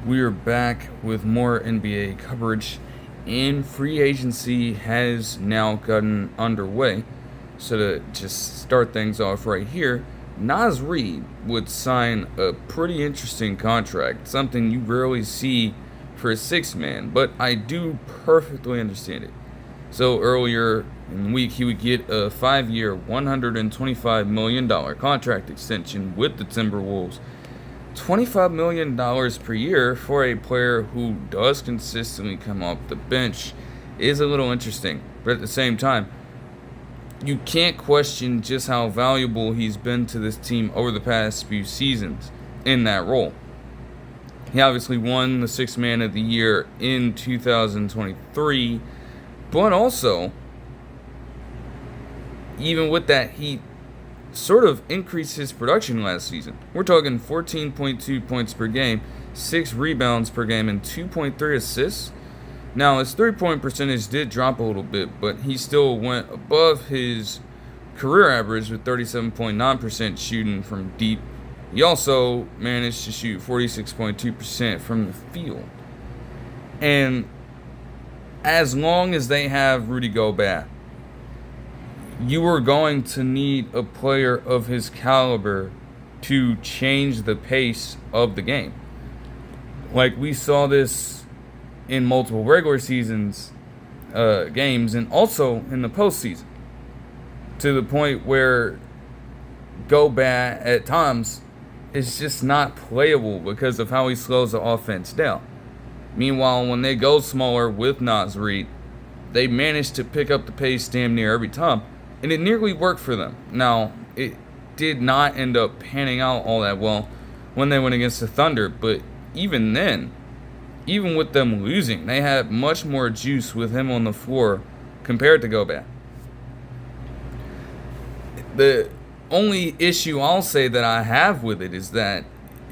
We are back with more NBA coverage, and free agency has now gotten underway. So to just start things off right here, Naz Reid would sign a pretty interesting contract, something you rarely see for a six-man, but I do perfectly understand it. So earlier in the week, he would get a 5-year, $125 million contract extension with the Timberwolves. $25 million per year for a player who does consistently come off the bench is a little interesting. But at the same time, you can't question just how valuable he's been to this team over the past few seasons in that role. He obviously won the Sixth Man of the Year in 2023, but also, even with that, he sort of increased his production last season. We're talking 14.2 points per game, 6 rebounds per game, and 2.3 assists. Now, his three-point percentage did drop a little bit, but he still went above his career average with 37.9% shooting from deep. He also managed to shoot 46.2% from the field. And as long as they have Rudy Gobert, you are going to need a player of his caliber to change the pace of the game. Like we saw this in multiple regular seasons games and also in the postseason, to the point where Gobert at times is just not playable because of how he slows the offense down. Meanwhile, when they go smaller with Naz Reid, they manage to pick up the pace damn near every time. And it nearly worked for them. Now, it did not end up panning out all that well when they went against the Thunder. But even then, even with them losing, they had much more juice with him on the floor compared to Gobert. The only issue I'll say that I have with it is that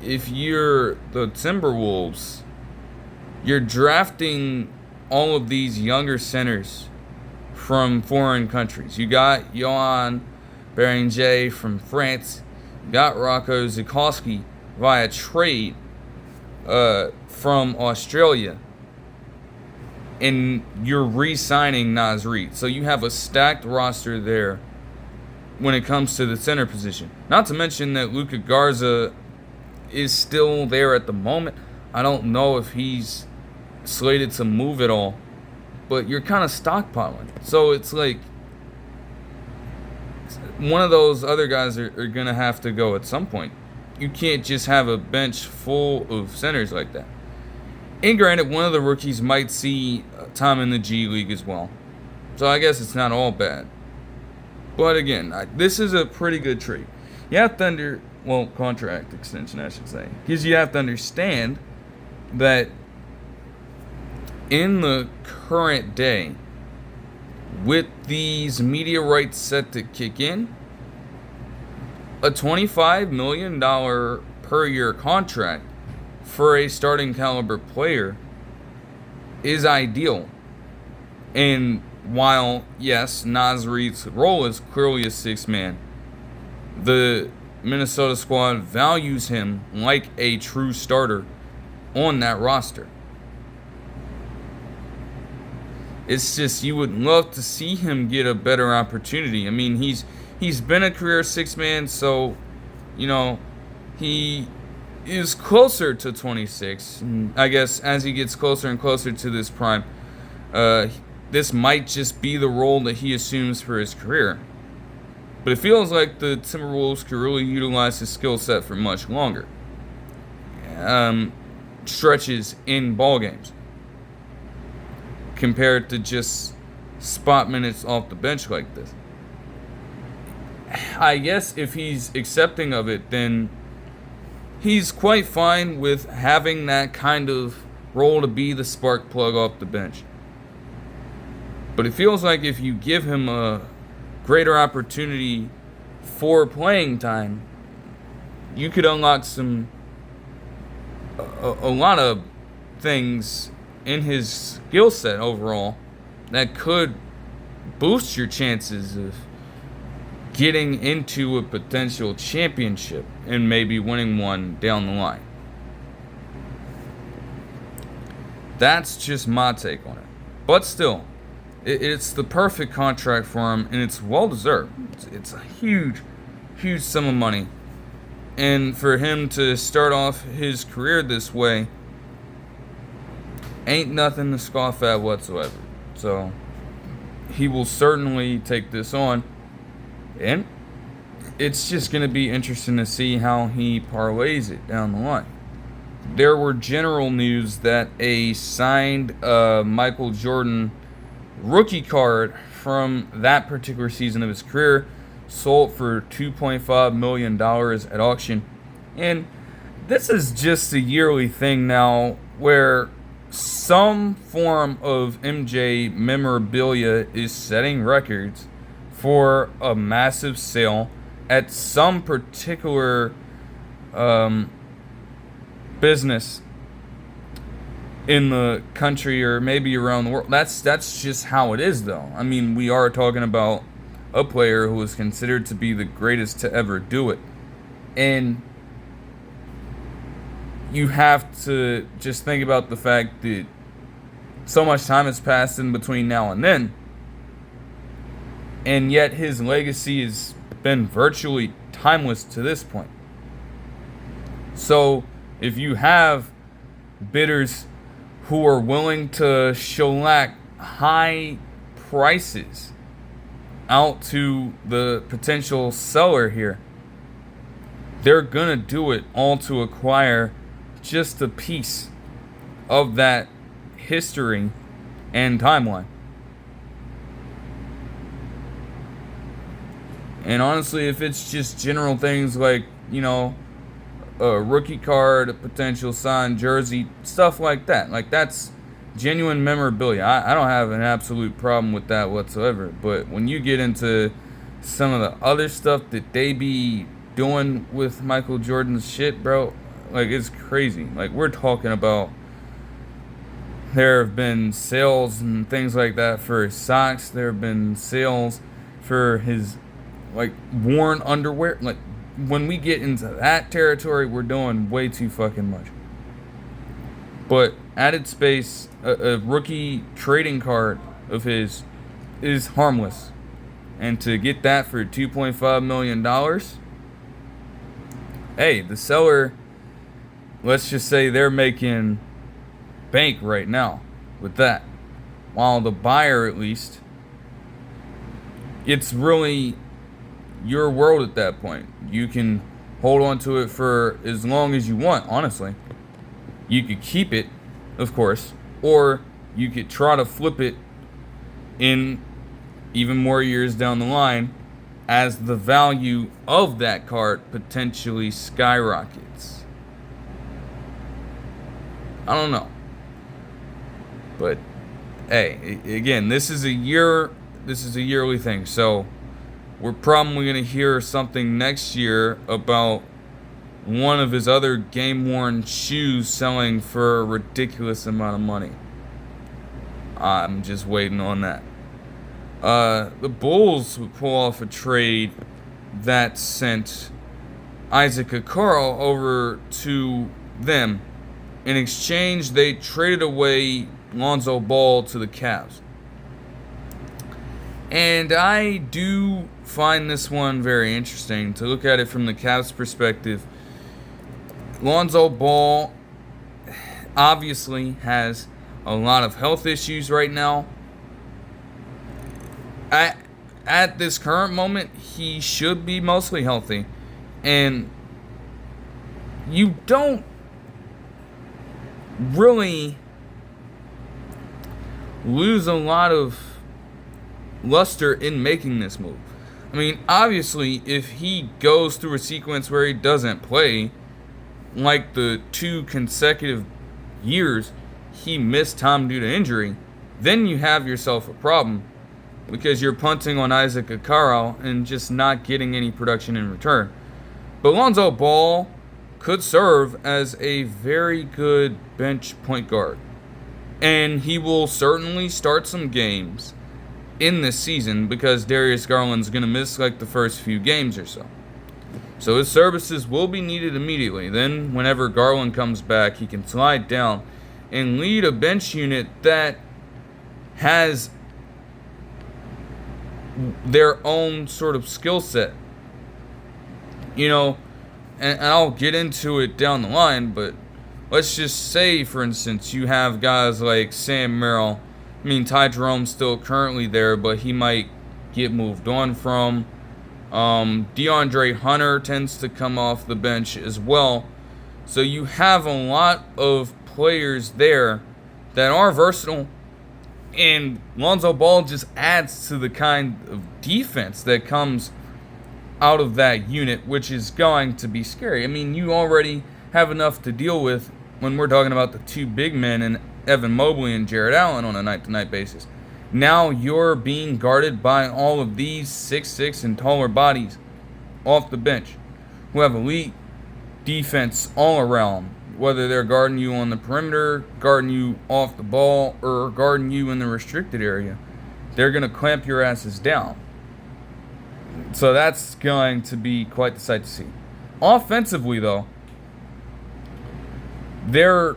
if you're the Timberwolves, you're drafting all of these younger centers from foreign countries. You got Johan Beringer from France. You got Rocco Zukowski via trade from Australia. And you're re-signing Naz Reid. So you have a stacked roster there when it comes to the center position. Not to mention that Luka Garza is still there at the moment. I don't know if he's slated to move at all. But you're kind of stockpiling. So it's like one of those other guys are going to have to go at some point. You can't just have a bench full of centers like that. And granted, one of the rookies might see time in the G League as well. So I guess it's not all bad. But again, this is a pretty good trade. You have to contract extension, I should say. Because you have to understand that in the current day, with these media rights set to kick in, a $25 million per year contract for a starting caliber player is ideal. And while, yes, Naz Reid's role is clearly a six-man, the Minnesota squad values him like a true starter on that roster. It's just you would love to see him get a better opportunity. I mean, he's been a career six-man, so, he is closer to 26. And I guess as he gets closer and closer to this prime, this might just be the role that he assumes for his career. But it feels like the Timberwolves could really utilize his skill set for much longer stretches in ball games, compared to just spot minutes off the bench like this. I guess if he's accepting of it, then he's quite fine with having that kind of role to be the spark plug off the bench. But it feels like if you give him a greater opportunity for playing time, you could unlock a lot of things in his skill set overall that could boost your chances of getting into a potential championship and maybe winning one down the line. That's just my take on it. But still, it's the perfect contract for him, and it's well deserved. It's a huge, huge sum of money. And for him to start off his career this way ain't nothing to scoff at whatsoever. So he will certainly take this on. And it's just going to be interesting to see how he parlays it down the line. There were general news that a signed Michael Jordan rookie card from that particular season of his career sold for $2.5 million at auction. And this is just a yearly thing now where some form of MJ memorabilia is setting records for a massive sale at some particular business in the country or maybe around the world. That's just how it is, though. I mean, we are talking about a player who is considered to be the greatest to ever do it. And you have to just think about the fact that so much time has passed in between now and then, and yet his legacy has been virtually timeless to this point. So if you have bidders who are willing to shellac high prices out to the potential seller here, they're gonna do it all to acquire just a piece of that history and timeline. And honestly, if it's just general things like, a rookie card, a potential signed jersey, stuff like that, that's genuine memorabilia. I don't have an absolute problem with that whatsoever. But when you get into some of the other stuff that they be doing with Michael Jordan's shit, bro, it's crazy. We're talking about there have been sales and things like that for his socks. There have been sales for his worn underwear. When we get into that territory, we're doing way too fucking much. But at its base, a rookie trading card of his is harmless. And to get that for $2.5 million, hey, the seller, let's just say they're making bank right now with that. While the buyer, at least, it's really your world at that point. You can hold on to it for as long as you want, honestly. You could keep it, of course, or you could try to flip it in even more years down the line as the value of that card potentially skyrockets. I don't know. But hey, again, this is a yearly thing, so we're probably going to hear something next year about one of his other game-worn shoes selling for a ridiculous amount of money. I'm just waiting on that. The Bulls would pull off a trade that sent Isaac Okoro over to them. In exchange, they traded away Lonzo Ball to the Cavs. And I do find this one very interesting to look at it from the Cavs' perspective. Lonzo Ball obviously has a lot of health issues right now. At this current moment, he should be mostly healthy. And you don't really lose a lot of luster in making this move. I mean, obviously, if he goes through a sequence where he doesn't play, like the 2 consecutive years he missed time due to injury, then you have yourself a problem because you're punting on Isaac Okoro and just not getting any production in return. But Lonzo Ball could serve as a very good bench point guard. And he will certainly start some games in this season because Darius Garland's going to miss the first few games or so. So his services will be needed immediately. Then whenever Garland comes back, he can slide down and lead a bench unit that has their own sort of skill set. You know, and I'll get into it down the line, but let's just say, for instance, you have guys like Sam Merrill. I mean, Ty Jerome's still currently there, but he might get moved on from. DeAndre Hunter tends to come off the bench as well. So you have a lot of players there that are versatile, and Lonzo Ball just adds to the kind of defense that comes out of that unit, which is going to be scary. I mean, you already have enough to deal with when we're talking about the two big men and Evan Mobley and Jarrett Allen on a night-to-night basis. Now you're being guarded by all of these 6'6" and taller bodies off the bench who have elite defense all around, whether they're guarding you on the perimeter, guarding you off the ball, or guarding you in the restricted area. They're going to clamp your asses down. So that's going to be quite the sight to see. Offensively, though, they're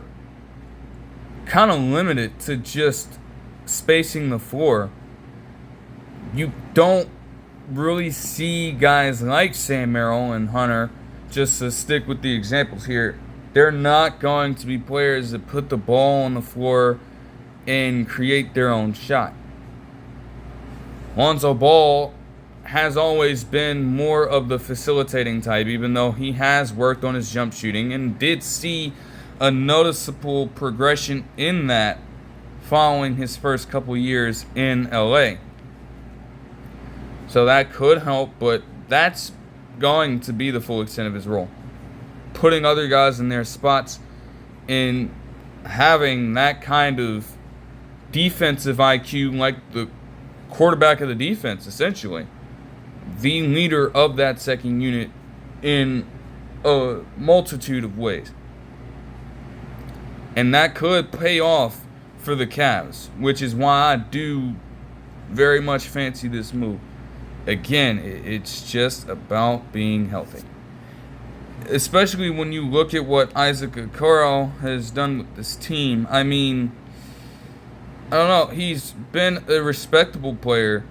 kind of limited to just spacing the floor. You don't really see guys like Sam Merrill and Hunter, just to stick with the examples here. They're not going to be players that put the ball on the floor and create their own shot. Lonzo Ball has always been more of the facilitating type, even though he has worked on his jump shooting and did see a noticeable progression in that following his first couple years in LA. So that could help, but that's going to be the full extent of his role. Putting other guys in their spots and having that kind of defensive IQ, like the quarterback of the defense, essentially. The leader of that second unit in a multitude of ways. And that could pay off for the Cavs, which is why I do very much fancy this move. Again, it's just about being healthy. Especially when you look at what Isaac Okoro has done with this team. I mean, I don't know, he's been a respectable player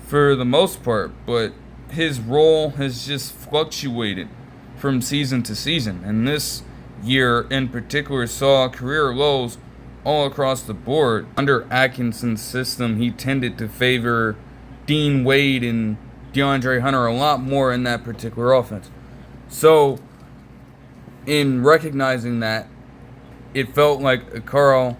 for the most part, but his role has just fluctuated from season to season. And this year in particular saw career lows all across the board. Under Atkinson's system, he tended to favor Dean Wade and DeAndre Hunter a lot more in that particular offense. So, in recognizing that, it felt like Okoro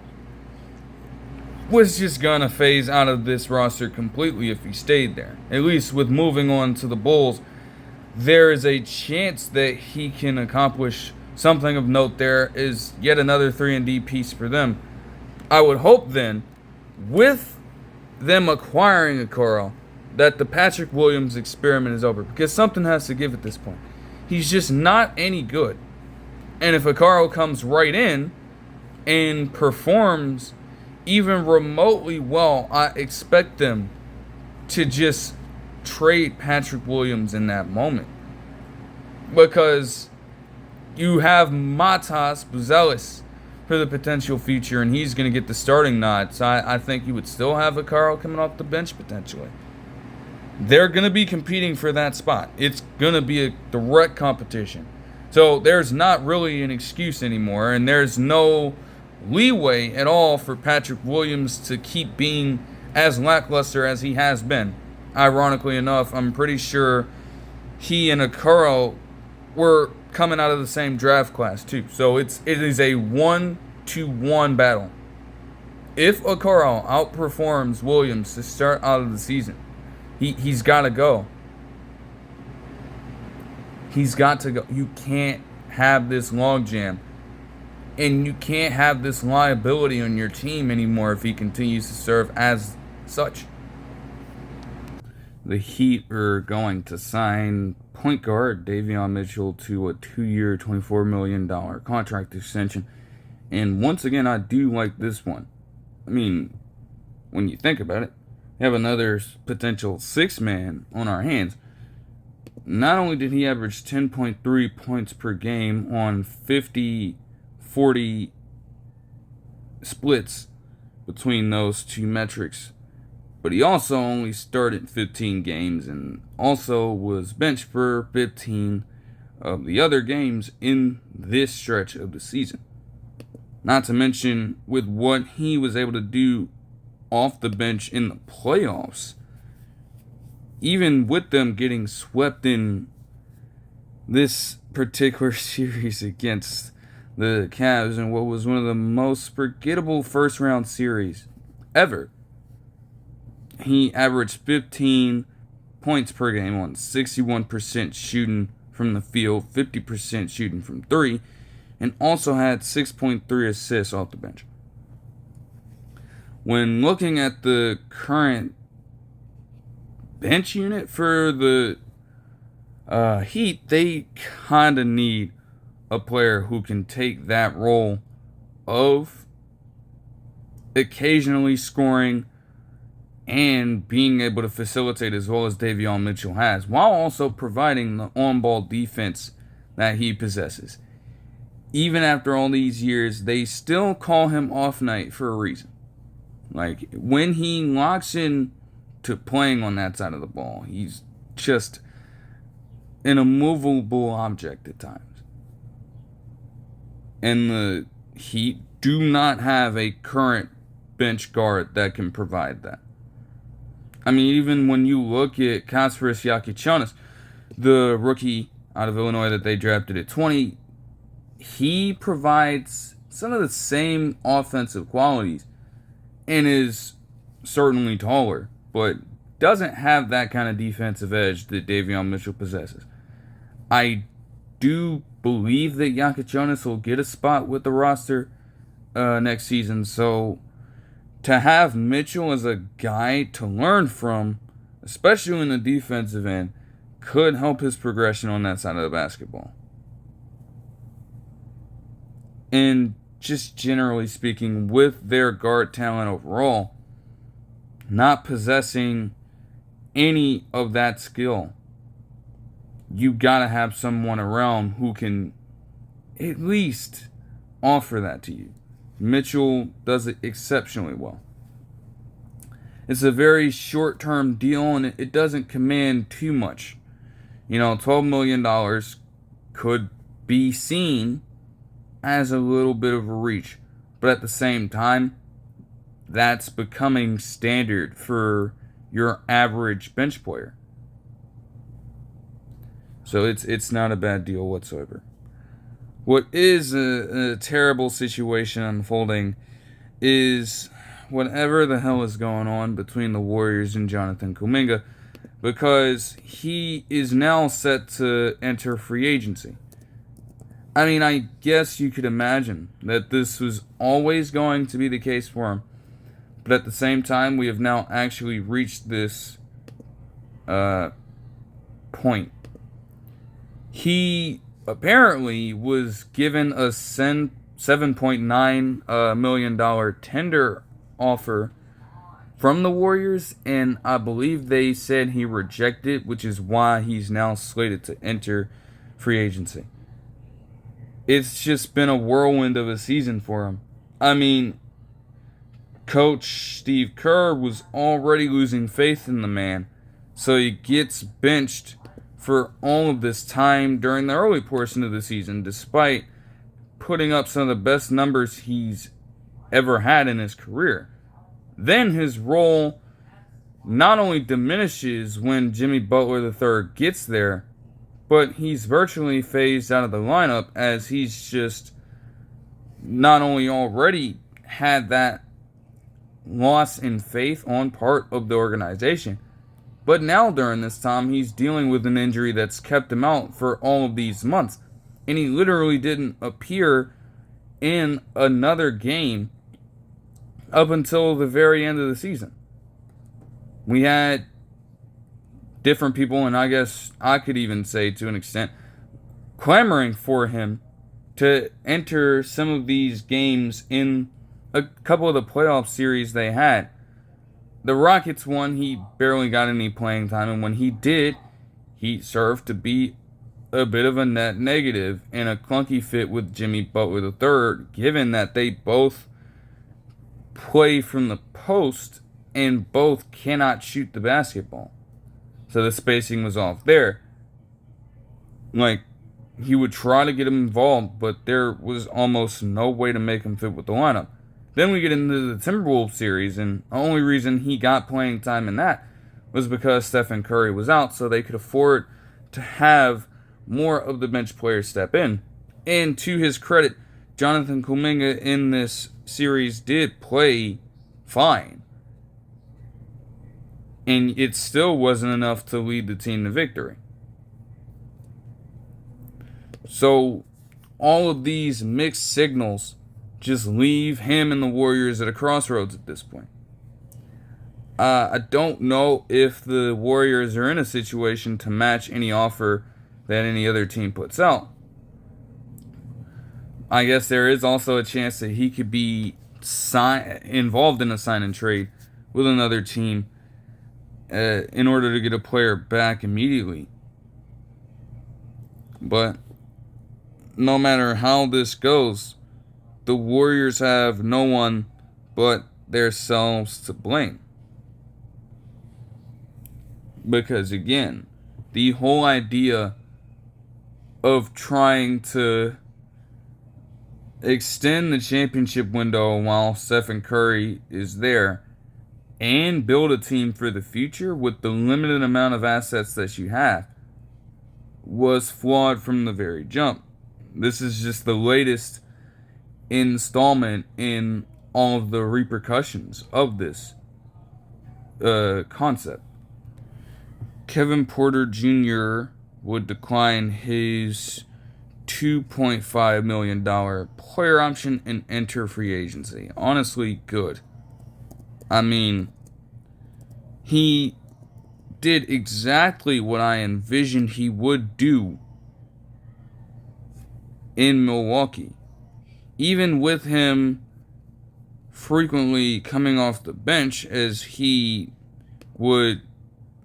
was just going to phase out of this roster completely if he stayed there. At least with moving on to the Bulls, there is a chance that he can accomplish something of note there, is yet another 3-and-D piece for them. I would hope then, with them acquiring Okoro, that the Patrick Williams experiment is over, because something has to give at this point. He's just not any good. And if Okoro comes right in and performs even remotely well, I expect them to just trade Patrick Williams in that moment. Because you have Matas Buzelis for the potential future, and he's going to get the starting nod. So I think you would still have Okoro coming off the bench potentially. They're going to be competing for that spot. It's going to be a direct competition. So there's not really an excuse anymore, and there's no leeway at all for Patrick Williams to keep being as lackluster as he has been. Ironically enough, I'm pretty sure he and Okoro were coming out of the same draft class too. So it is a 1-to-1 battle. If Okoro outperforms Williams to start out of the season, he's got to go. He's got to go. You can't have this logjam. And you can't have this liability on your team anymore if he continues to serve as such. The Heat are going to sign point guard Davion Mitchell to a 2-year, $24 million contract extension. And once again, I do like this one. I mean, when you think about it, we have another potential six-man on our hands. Not only did he average 10.3 points per game on 40 splits between those two metrics. But he also only started 15 games and also was benched for 15 of the other games in this stretch of the season. Not to mention with what he was able to do off the bench in the playoffs, even with them getting swept in this particular series against the Cavs in what was one of the most forgettable first-round series ever. He averaged 15 points per game on 61% shooting from the field, 50% shooting from three, and also had 6.3 assists off the bench. When looking at the current bench unit for the Heat, they kind of need a player who can take that role of occasionally scoring and being able to facilitate as well as Davion Mitchell has, while also providing the on-ball defense that he possesses. Even after all these years, they still call him off night for a reason. Like, when he locks in to playing on that side of the ball, he's just an immovable object at times. And the Heat do not have a current bench guard that can provide that. I mean, even when you look at Kasparas Giannis, the rookie out of Illinois that they drafted at 20, he provides some of the same offensive qualities and is certainly taller, but doesn't have that kind of defensive edge that Davion Mitchell possesses. I do believe that Giannis will get a spot with the roster next season, so to have Mitchell as a guy to learn from, especially in the defensive end, could help his progression on that side of the basketball. And just generally speaking, with their guard talent overall, not possessing any of that skill, you gotta have someone around who can at least offer that to you. Mitchell does it exceptionally well. It's a very short-term deal, and it doesn't command too much. $12 million could be seen as a little bit of a reach. But at the same time, that's becoming standard for your average bench player. So it's not a bad deal whatsoever. What is a terrible situation unfolding is whatever the hell is going on between the Warriors and Jonathan Kuminga, because he is now set to enter free agency. I mean, I guess you could imagine that this was always going to be the case for him, but at the same time, we have now actually reached this point. He apparently was given a $7.9 million tender offer from the Warriors, and I believe they said he rejected, which is why he's now slated to enter free agency. It's just been a whirlwind of a season for him. I mean, Coach Steve Kerr was already losing faith in the man, so he gets benched for all of this time during the early portion of the season, despite putting up some of the best numbers he's ever had in his career. Then his role not only diminishes when Jimmy Butler III gets there, but he's virtually phased out of the lineup, as he's just not only already had that loss in faith on part of the organization, but now during this time, he's dealing with an injury that's kept him out for all of these months. And he literally didn't appear in another game up until the very end of the season. We had different people, and I guess I could even say to an extent, clamoring for him to enter some of these games in a couple of the playoff series they had. The Rockets won, he barely got any playing time, and when he did, he served to be a bit of a net negative and a clunky fit with Jimmy Butler III, given that they both play from the post, and both cannot shoot the basketball. So the spacing was off there. Like, he would try to get him involved, but there was almost no way to make him fit with the lineup. Then we get into the Timberwolves series, and the only reason he got playing time in that was because Stephen Curry was out, so they could afford to have more of the bench players step in. And to his credit, Jonathan Kuminga in this series did play fine. And it still wasn't enough to lead the team to victory. So all of these mixed signals just leave him and the Warriors at a crossroads at this point. I don't know if the Warriors are in a situation to match any offer that any other team puts out. I guess there is also a chance that he could be involved in a sign and trade with another team in order to get a player back immediately. But no matter how this goes, the Warriors have no one but themselves to blame. Because again, the whole idea of trying to extend the championship window while Stephen Curry is there and build a team for the future with the limited amount of assets that you have was flawed from the very jump. This is just the latest installment in all of the repercussions of this concept. Kevin Porter Jr. would decline his $2.5 million player option and enter free agency. Honestly, good. I mean, he did exactly what I envisioned he would do in Milwaukee. Even with him frequently coming off the bench, as he would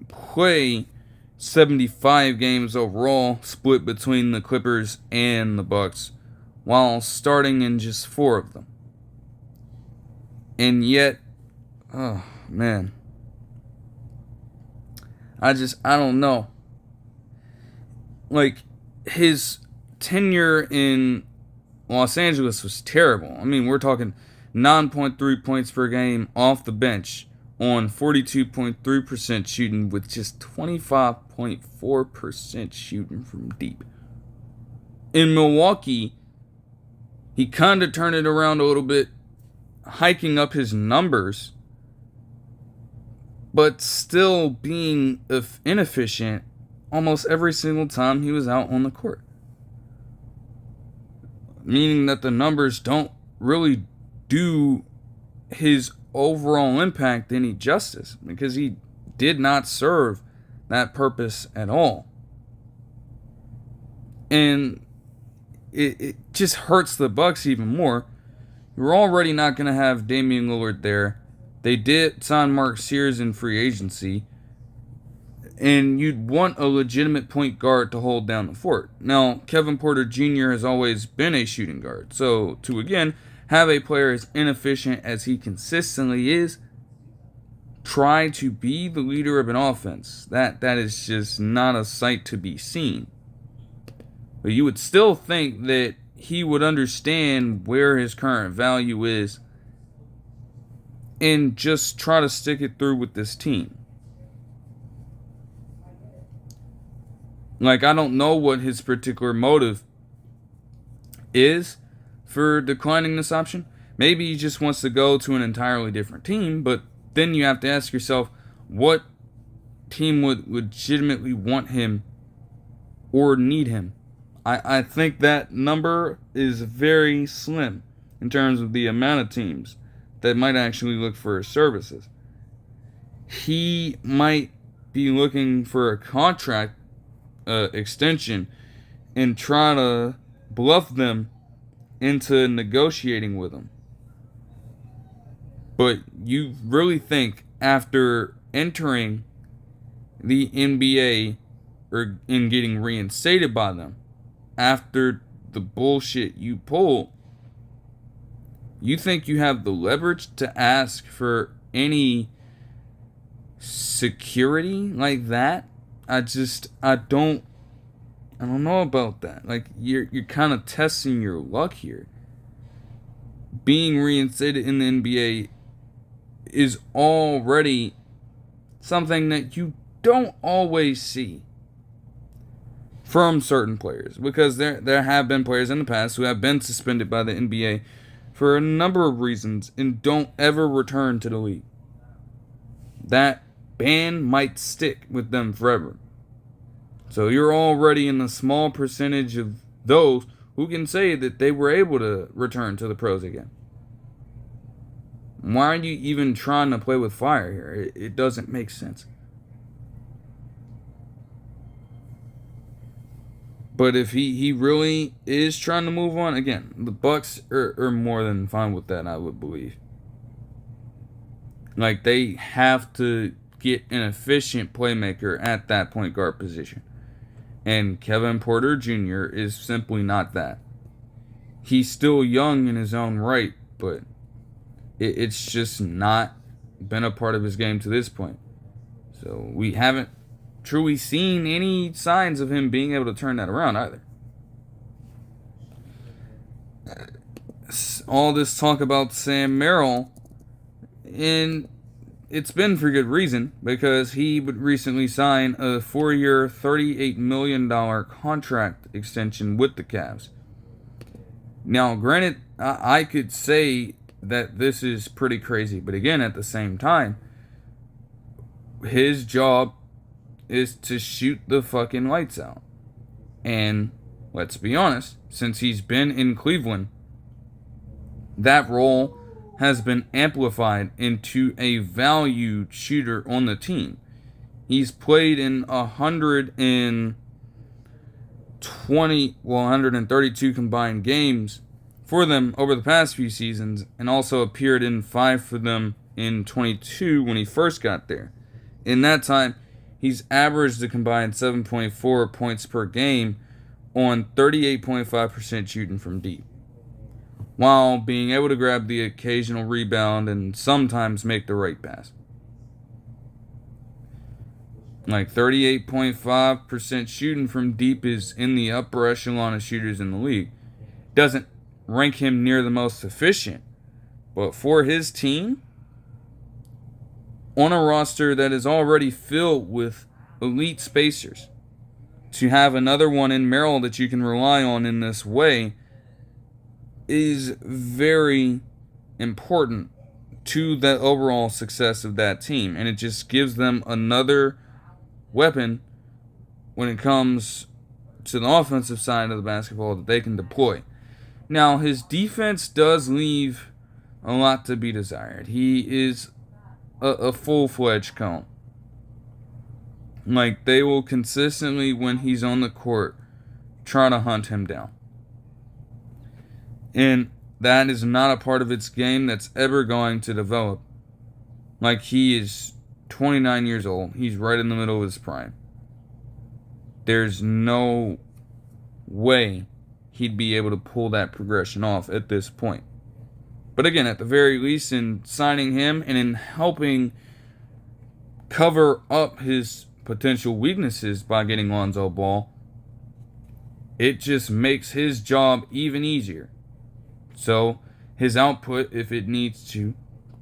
play 75 games overall, split between the Clippers and the Bucks, while starting in just 4 of them. And yet, oh man, I don't know. Like, his tenure in Los Angeles was terrible. I mean, we're talking 9.3 points per game off the bench on 42.3% shooting with just 25.4% shooting from deep. In Milwaukee, he kind of turned it around a little bit, hiking up his numbers, but still being inefficient almost every single time he was out on the court. Meaning that the numbers don't really do his overall impact any justice, because he did not serve that purpose at all. And it just hurts the Bucks even more. You're already not going to have Damian Lillard there. They did sign Mark Sears in free agency, and you'd want a legitimate point guard to hold down the fort. Now, Kevin Porter Jr. has always been a shooting guard, so to again have a player as inefficient as he consistently is try to be the leader of an offense, that is just not a sight to be seen. But you would still think that he would understand where his current value is and just try to stick it through with this team. Like, I don't know what his particular motive is for declining this option. Maybe he just wants to go to an entirely different team, but then you have to ask yourself, what team would legitimately want him or need him? I think that number is very slim in terms of the amount of teams that might actually look for his services. He might be looking for a contract extension and try to bluff them into negotiating with him. But you really think after entering the NBA and getting reinstated by them, after the bullshit you pulled, You think you have the leverage to ask for any security like that? I don't know about that. Like, you're kind of testing your luck here. Being reinstated in the NBA is already something that you don't always see from certain players, because there have been players in the past who have been suspended by the NBA for a number of reasons and don't ever return to the league. That ban might stick with them forever. So you're already in the small percentage of those who can say that they were able to return to the pros again. Why are you even trying to play with fire here? It doesn't make sense. But if he really is trying to move on, again, the Bucks are more than fine with that, I would believe. Like, they have to get an efficient playmaker at that point guard position. And Kevin Porter Jr. is simply not that. He's still young in his own right, but it's just not been a part of his game to this point. So we haven't truly seen any signs of him being able to turn that around either. All this talk about Sam Merrill, and it's been for good reason, because he would recently sign a 4-year, $38 million contract extension with the Cavs. Now, granted, I could say that this is pretty crazy, but again, at the same time, his job is to shoot the fucking lights out. And let's be honest, since he's been in Cleveland, that role has been amplified into a valued shooter on the team. He's played in 132 combined games for them over the past few seasons, and also appeared in 5 for them in 22 when he first got there. In that time, he's averaged a combined 7.4 points per game on 38.5% shooting from deep, while being able to grab the occasional rebound and sometimes make the right pass. Like, 38.5% shooting from deep is in the upper echelon of shooters in the league. Doesn't rank him near the most efficient, but for his team, on a roster that is already filled with elite spacers, to have another one in Merrill that you can rely on in this way is very important to the overall success of that team. And it just gives them another weapon when it comes to the offensive side of the basketball that they can deploy. Now, his defense does leave a lot to be desired. He is a full-fledged cone. Like, they will consistently, when he's on the court, try to hunt him down. And that is not a part of its game that's ever going to develop. Like, he is 29 years old. He's right in the middle of his prime. There's no way he'd be able to pull that progression off at this point. But again, at the very least, in signing him and in helping cover up his potential weaknesses by getting Lonzo Ball, it just makes his job even easier. So his output, if it needs to,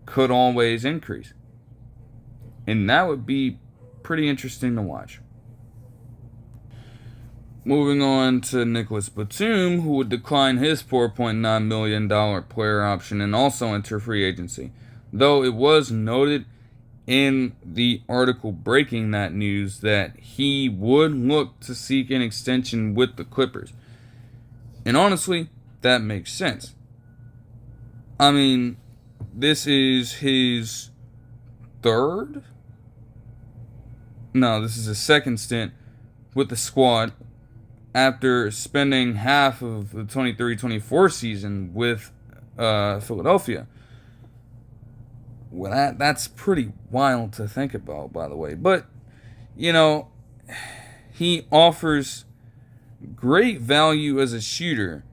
could always increase. And that would be pretty interesting to watch. Moving on to Nicolas Batum, who would decline his $4.9 million player option and also enter free agency. Though it was noted in the article breaking that news that he would look to seek an extension with the Clippers. And honestly, that makes sense. I mean, this is his third? No, this is his second stint with the squad, after spending half of the 23-24 season with Philadelphia. Well, that's pretty wild to think about, by the way. But, you know, he offers great value as a shooter,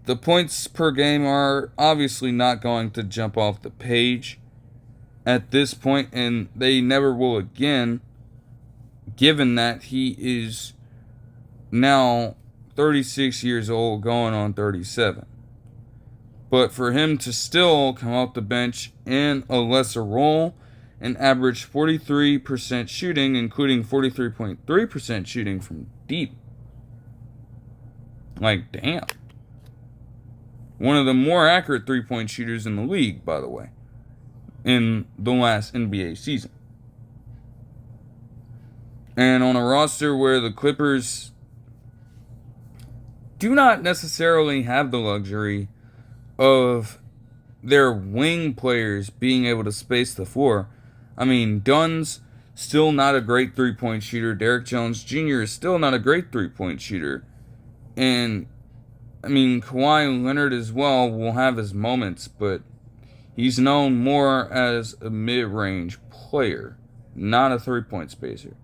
The points per game are obviously not going to jump off the page at this point, and they never will again, given that he is now 36 years old, going on 37. But for him to still come off the bench in a lesser role and average 43% shooting, including 43.3% shooting from deep. Like, damn. One of the more accurate three-point shooters in the league, by the way, in the last NBA season. And on a roster where the Clippers do not necessarily have the luxury of their wing players being able to space the floor. I mean, Dunn's still not a great three-point shooter. Derrick Jones Jr. is still not a great three-point shooter. And, I mean, Kawhi Leonard as well will have his moments, but he's known more as a mid-range player, not a three-point spacer.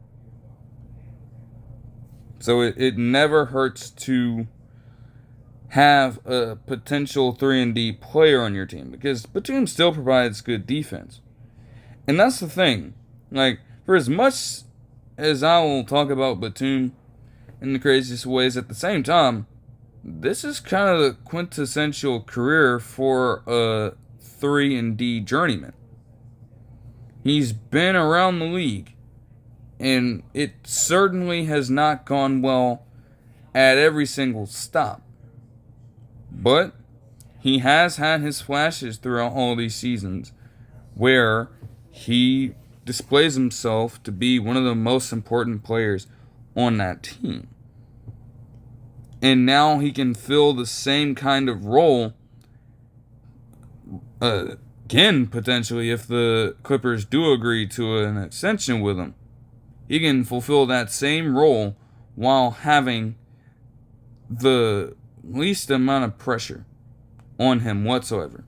So it never hurts to have a potential 3-and-D player on your team, because Batum still provides good defense. And that's the thing. Like, for as much as I will talk about Batum in the craziest ways, at the same time, this is kind of the quintessential career for a 3-and-D journeyman. He's been around the league, and it certainly has not gone well at every single stop. But he has had his flashes throughout all these seasons where he displays himself to be one of the most important players on that team. And now he can fill the same kind of role again, potentially, if the Clippers do agree to an extension with him. He can fulfill that same role while having the least amount of pressure on him whatsoever.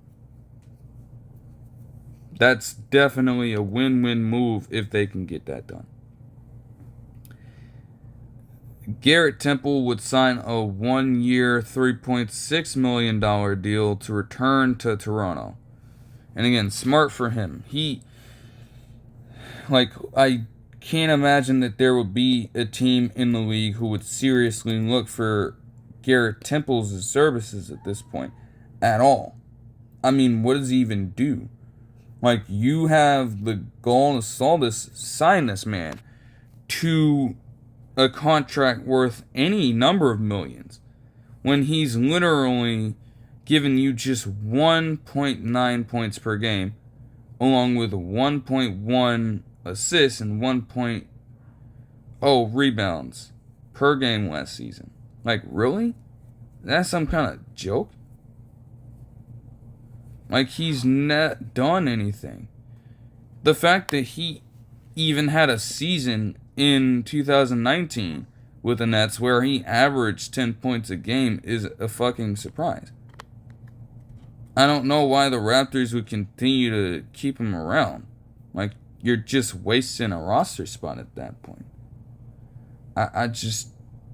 That's definitely a win-win move if they can get that done. Garrett Temple would sign a 1-year, $3.6 million deal to return to Toronto. And again, smart for him. I can't imagine that there would be a team in the league who would seriously look for Garrett Temple's services at this point at all. I mean, what does he even do? Like, you have the gall to sign this man to a contract worth any number of millions when he's literally giving you just 1.9 points per game, along with 1.1 assists and 1.0 rebounds per game last season. Like, really? That's some kind of joke? Like, he's not done anything. The fact that he even had a season in 2019 with the Nets where he averaged 10 points a game is a fucking surprise. I don't know why the Raptors would continue to keep him around. Like, you're just wasting a roster spot at that point. I just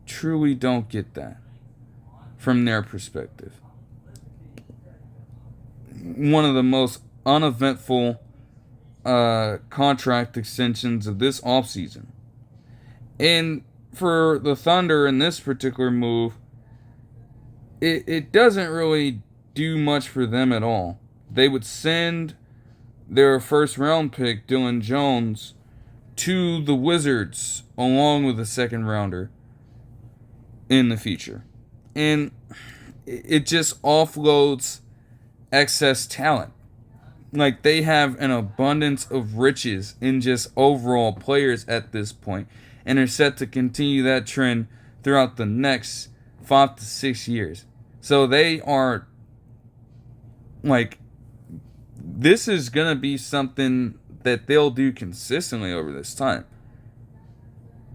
truly don't get that from their perspective. One of the most uneventful contract extensions of this offseason. And for the Thunder in this particular move, it doesn't really do much for them at all. They would send their first round pick, Dillon Jones, to the Wizards along with a second rounder in the future. And it just offloads excess talent. Like, they have an abundance of riches in just overall players at this point, and are set to continue that trend throughout the next 5 to 6 years. So they are, like, this is going to be something that they'll do consistently over this time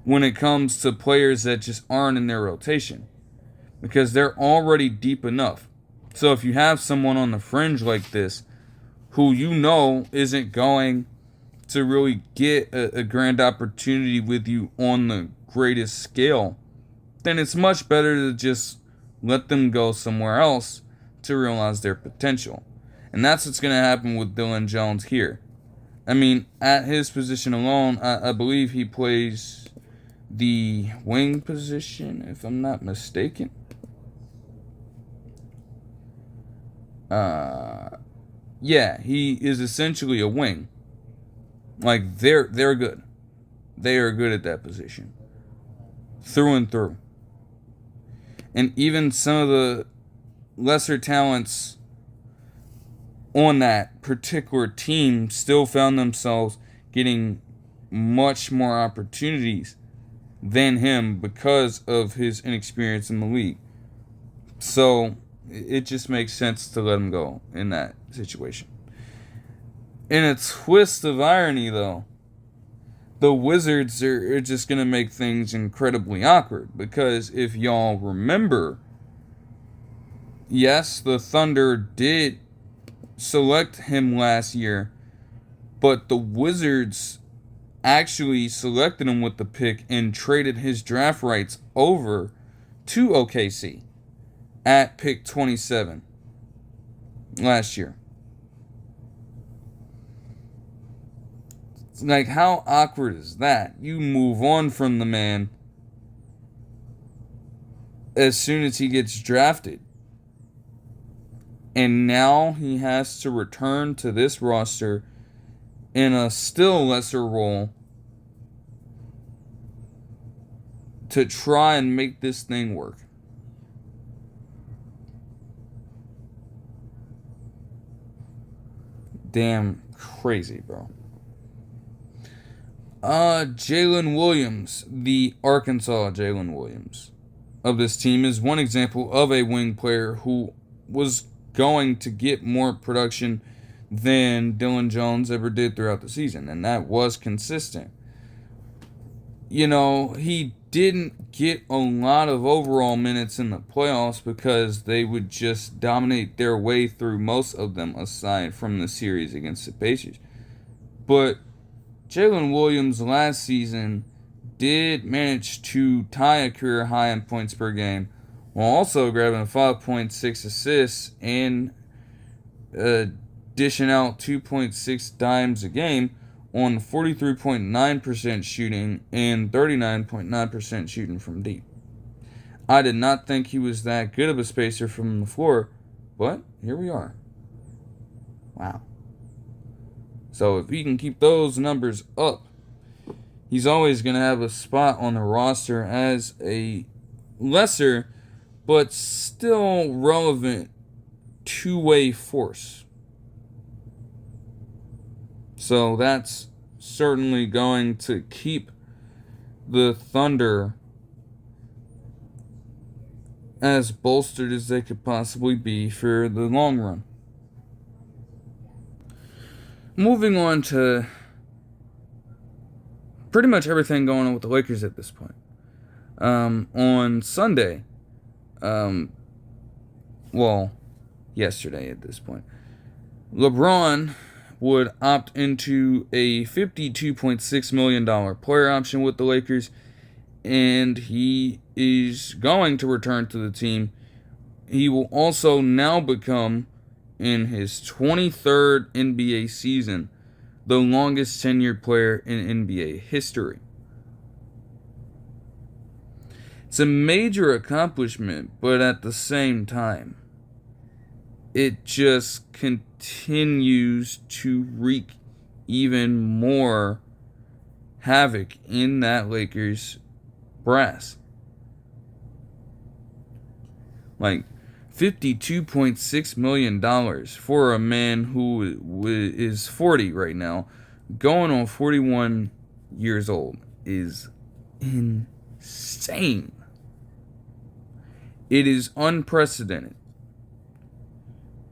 when it comes to players that just aren't in their rotation, because they're already deep enough. So if you have someone on the fringe like this who you know isn't going to really get a grand opportunity with you on the greatest scale, then it's much better to just let them go somewhere else to realize their potential. And that's what's going to happen with Dillon Jones here. I mean, at his position alone, I believe he plays the wing position, if I'm not mistaken. Yeah, he is essentially a wing. Like, they're good. They are good at that position. Through and through. And even some of the lesser talents on that particular team still found themselves getting much more opportunities than him because of his inexperience in the league. So it just makes sense to let him go in that situation. In a twist of irony, though, the Wizards are just going to make things incredibly awkward. Because if y'all remember, yes, the Thunder did select him last year, but the Wizards actually selected him with the pick and traded his draft rights over to OKC at pick 27 last year. Like, how awkward is that? You move on from the man as soon as he gets drafted. And now he has to return to this roster in a still lesser role to try and make this thing work. Damn crazy, bro. Jaylin Williams, the Arkansas Jaylin Williams of this team, is one example of a wing player who was going to get more production than Dillon Jones ever did throughout the season, and that was consistent. You know, he didn't get a lot of overall minutes in the playoffs because they would just dominate their way through most of them aside from the series against the Pacers. But Jaylin Williams last season did manage to tie a career high in points per game while also grabbing 5.6 assists and dishing out 2.6 dimes a game on 43.9% shooting and 39.9% shooting from deep. I did not think he was that good of a spacer from the floor, but here we are. Wow. So if he can keep those numbers up, he's always going to have a spot on the roster as a lesser but still relevant two-way force. So that's certainly going to keep the Thunder as bolstered as they could possibly be for the long run. Moving on to pretty much everything going on with the Lakers at this point. On Sunday, yesterday at this point, LeBron would opt into a $52.6 million player option with the Lakers, and he is going to return to the team. He will also now become, in his 23rd NBA season, the longest tenured player in NBA history. It's a major accomplishment, but at the same time, it just continues to wreak even more havoc in that Lakers brass. Like, $52.6 million for a man who is 40 right now, going on 41 years old, is insane. It is unprecedented.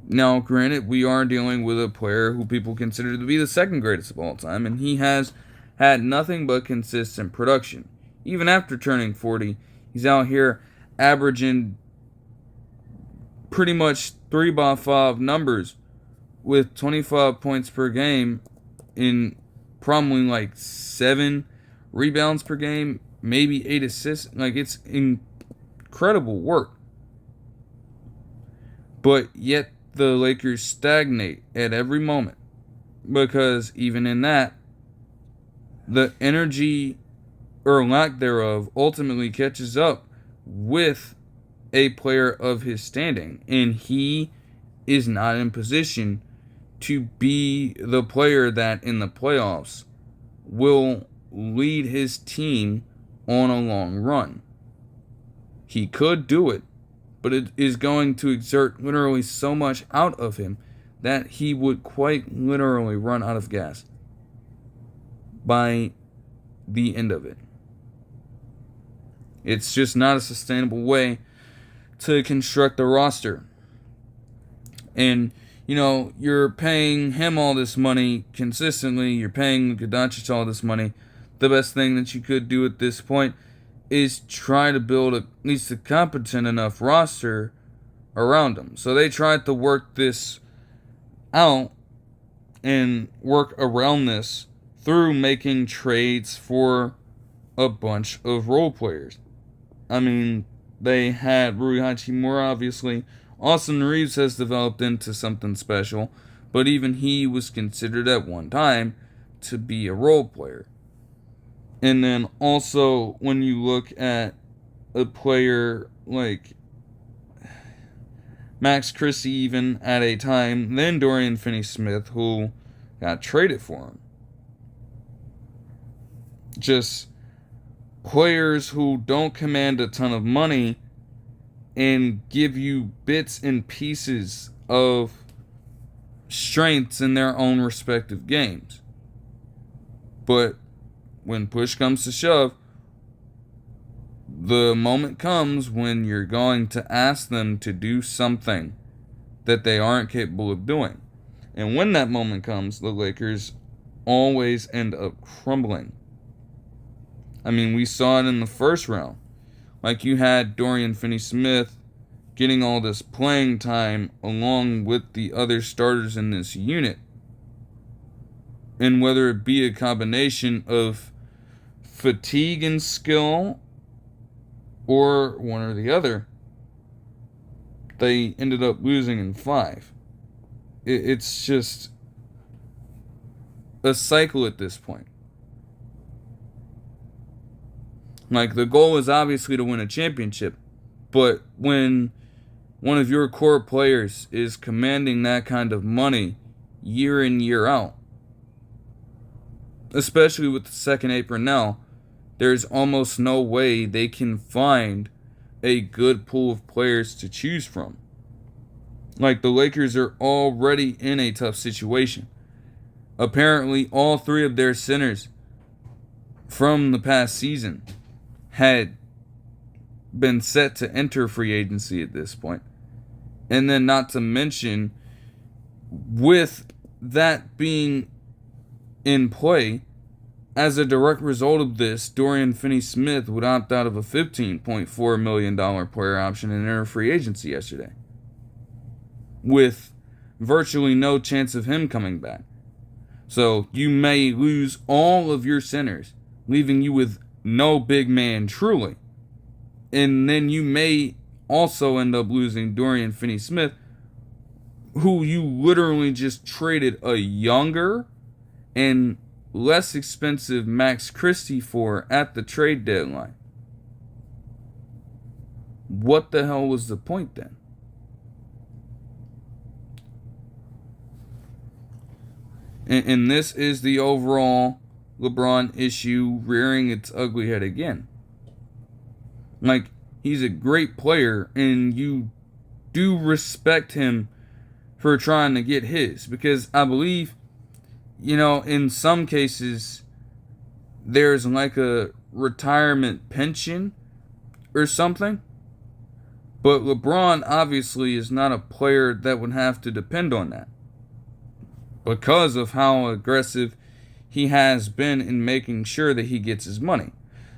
Now, granted, we are dealing with a player who people consider to be the second greatest of all time, and he has had nothing but consistent production. Even after turning 40, he's out here averaging pretty much 3x5 numbers with 25 points per game in probably like 7 rebounds per game, maybe 8 assists. Like, it's incredible work. But yet the Lakers stagnate at every moment. Because even in that, the energy or lack thereof ultimately catches up with a player of his standing. And he is not in position to be the player that in the playoffs will lead his team on a long run. He could do it, but it is going to exert literally so much out of him that he would quite literally run out of gas by the end of it. It's just not a sustainable way to construct a roster. And, you're paying him all this money consistently. You're paying Luka Doncic all this money. The best thing that you could do at this point is try to build at least a competent enough roster around him. So they tried to work this out and work around this through making trades for a bunch of role players. I mean, they had Rui Hachimura, obviously. Austin Reeves has developed into something special, but even he was considered at one time to be a role player. And then also, when you look at a player like Max Christie, even at a time, then Dorian Finney-Smith, who got traded for him. Just players who don't command a ton of money and give you bits and pieces of strengths in their own respective games. But when push comes to shove, the moment comes when you're going to ask them to do something that they aren't capable of doing. And when that moment comes, the Lakers always end up crumbling. I mean, we saw it in the first round. Like, you had Dorian Finney-Smith getting all this playing time along with the other starters in this unit. And whether it be a combination of fatigue and skill or one or the other, they ended up losing in 5. It's just a cycle at this point. Like, the goal is obviously to win a championship, but when one of your core players is commanding that kind of money year in, year out, especially with the second apron now, there's almost no way they can find a good pool of players to choose from. Like, the Lakers are already in a tough situation. Apparently, all 3 of their centers from the past season had been set to enter free agency at this point. And then, not to mention, with that being in play, as a direct result of this, Dorian Finney-Smith would opt out of a $15.4 million player option and enter free agency yesterday, with virtually no chance of him coming back. So you may lose all of your centers, leaving you with no big man truly. And then you may also end up losing Dorian Finney-Smith, who you literally just traded a younger and less expensive Max Christie for at the trade deadline. What the hell was the point then? And this is the overall LeBron issue rearing its ugly head again. Like, he's a great player, and you do respect him for trying to get his. Because I believe, in some cases, there's like a retirement pension or something. But LeBron obviously is not a player that would have to depend on that, because of how aggressive he has been in making sure that he gets his money.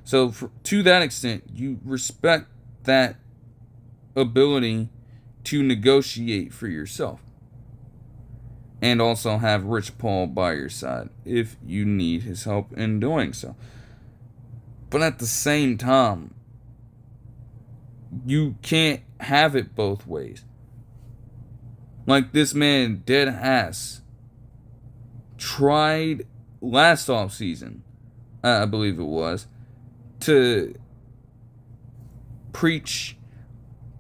So to that extent, you respect that ability to negotiate for yourself. And also have Rich Paul by your side if you need his help in doing so. But at the same time, you can't have it both ways. Like, this man, dead ass, tried last offseason, I believe it was, to preach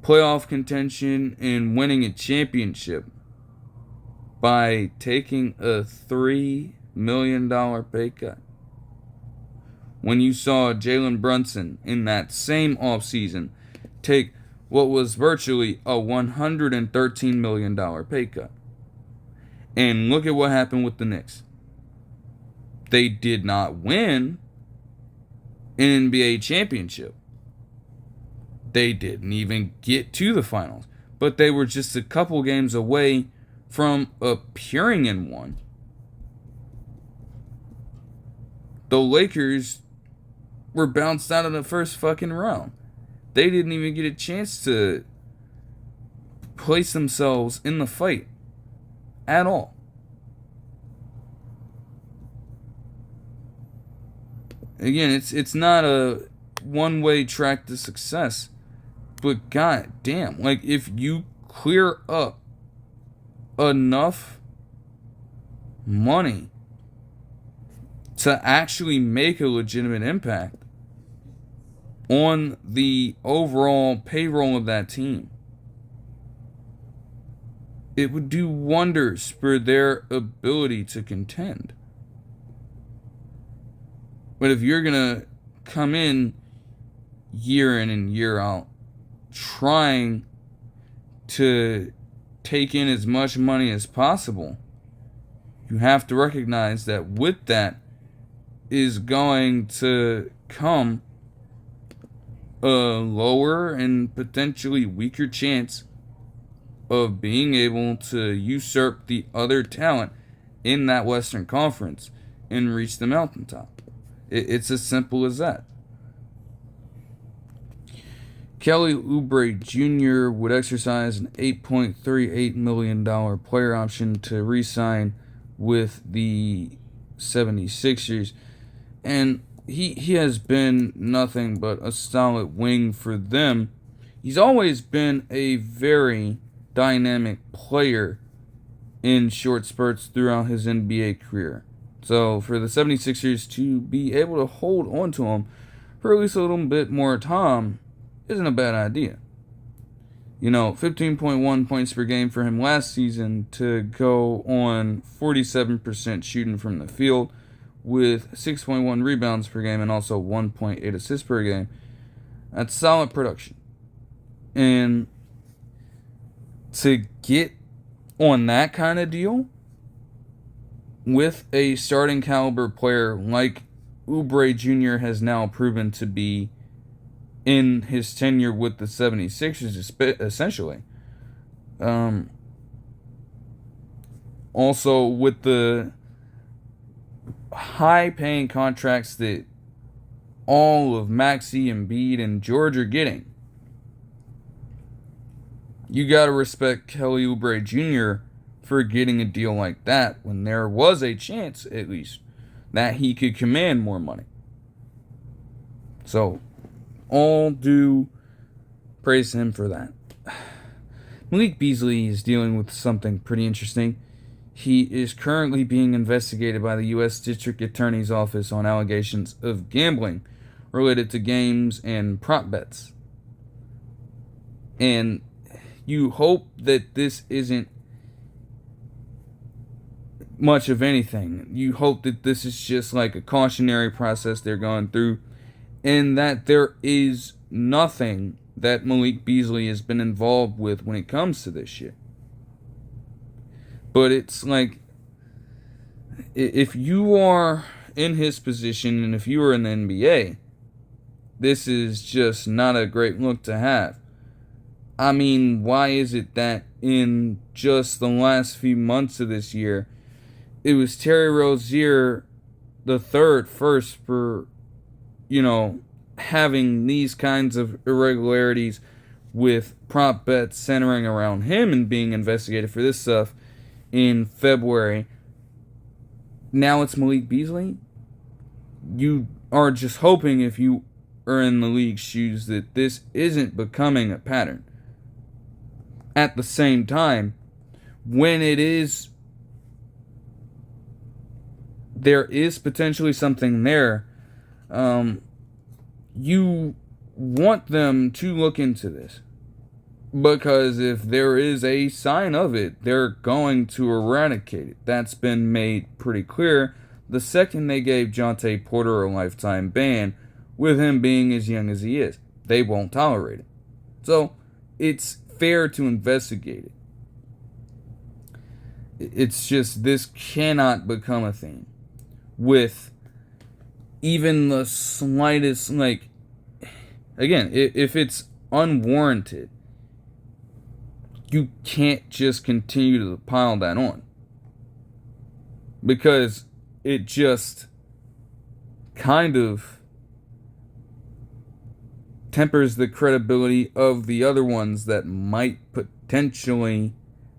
playoff contention and winning a championship by taking a $3 million pay cut. When you saw Jalen Brunson in that same offseason take what was virtually a $113 million pay cut. And look at what happened with the Knicks. They did not win an NBA championship. They didn't even get to the finals. But they were just a couple games away from appearing in one. The Lakers were bounced out of the first fucking round. They didn't even get a chance to place themselves in the fight at all. Again, it's not a one-way track to success, but god damn, like, if you clear up enough money to actually make a legitimate impact on the overall payroll of that team, it would do wonders for their ability to contend. But if you're going to come in year in and year out trying to take in as much money as possible, you have to recognize that with that is going to come a lower and potentially weaker chance of being able to usurp the other talent in that Western Conference and reach the mountaintop. It's as simple as that. Kelly Oubre Jr. would exercise an $8.38 million player option to re-sign with the 76ers. And he has been nothing but a solid wing for them. He's always been a very dynamic player in short spurts throughout his NBA career. So for the 76ers to be able to hold on to him for at least a little bit more time isn't a bad idea. 15.1 points per game for him last season to go on 47% shooting from the field with 6.1 rebounds per game and also 1.8 assists per game. That's solid production. And to get on that kind of deal with a starting caliber player like Oubre Jr. has now proven to be in his tenure with the 76ers, essentially. Also, with the high-paying contracts that all of Maxey, Embiid, and George are getting, you gotta respect Kelly Oubre Jr. for getting a deal like that when there was a chance, at least, that he could command more money. So, all due praise to him for that. Malik Beasley is dealing with something pretty interesting. He is currently being investigated by the U.S. District Attorney's Office on allegations of gambling related to games and prop bets. And you hope that this isn't much of anything. You hope that this is just like a cautionary process they're going through, and that there is nothing that Malik Beasley has been involved with when it comes to this shit. But it's like, if you are in his position and if you are in the NBA, this is just not a great look to have. I mean, why is it that in just the last few months of this year, it was Terry Rozier the third first for, having these kinds of irregularities with prop bets centering around him and being investigated for this stuff in February. Now it's Malik Beasley. You are just hoping, if you are in the league's shoes, that this isn't becoming a pattern. At the same time, when there is potentially something there, you want them to look into this. Because if there is a sign of it, they're going to eradicate it. That's been made pretty clear the second they gave Jontay Porter a lifetime ban, with him being as young as he is. They won't tolerate it. So, it's fair to investigate it. It's just, this cannot become a thing with even the slightest, again, if it's unwarranted, you can't just continue to pile that on. Because it just kind of tempers the credibility of the other ones that might potentially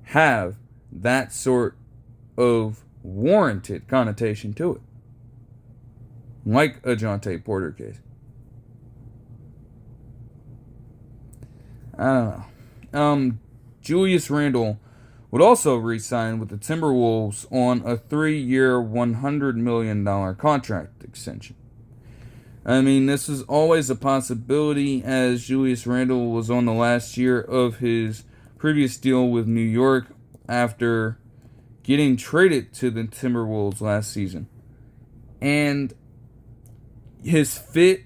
have that sort of warranted connotation to it. Like a Jontay Porter case. I don't know. Julius Randle would also re-sign with the Timberwolves on a 3-year, $100 million contract extension. I mean, this is always a possibility, as Julius Randle was on the last year of his previous deal with New York after getting traded to the Timberwolves last season. And his fit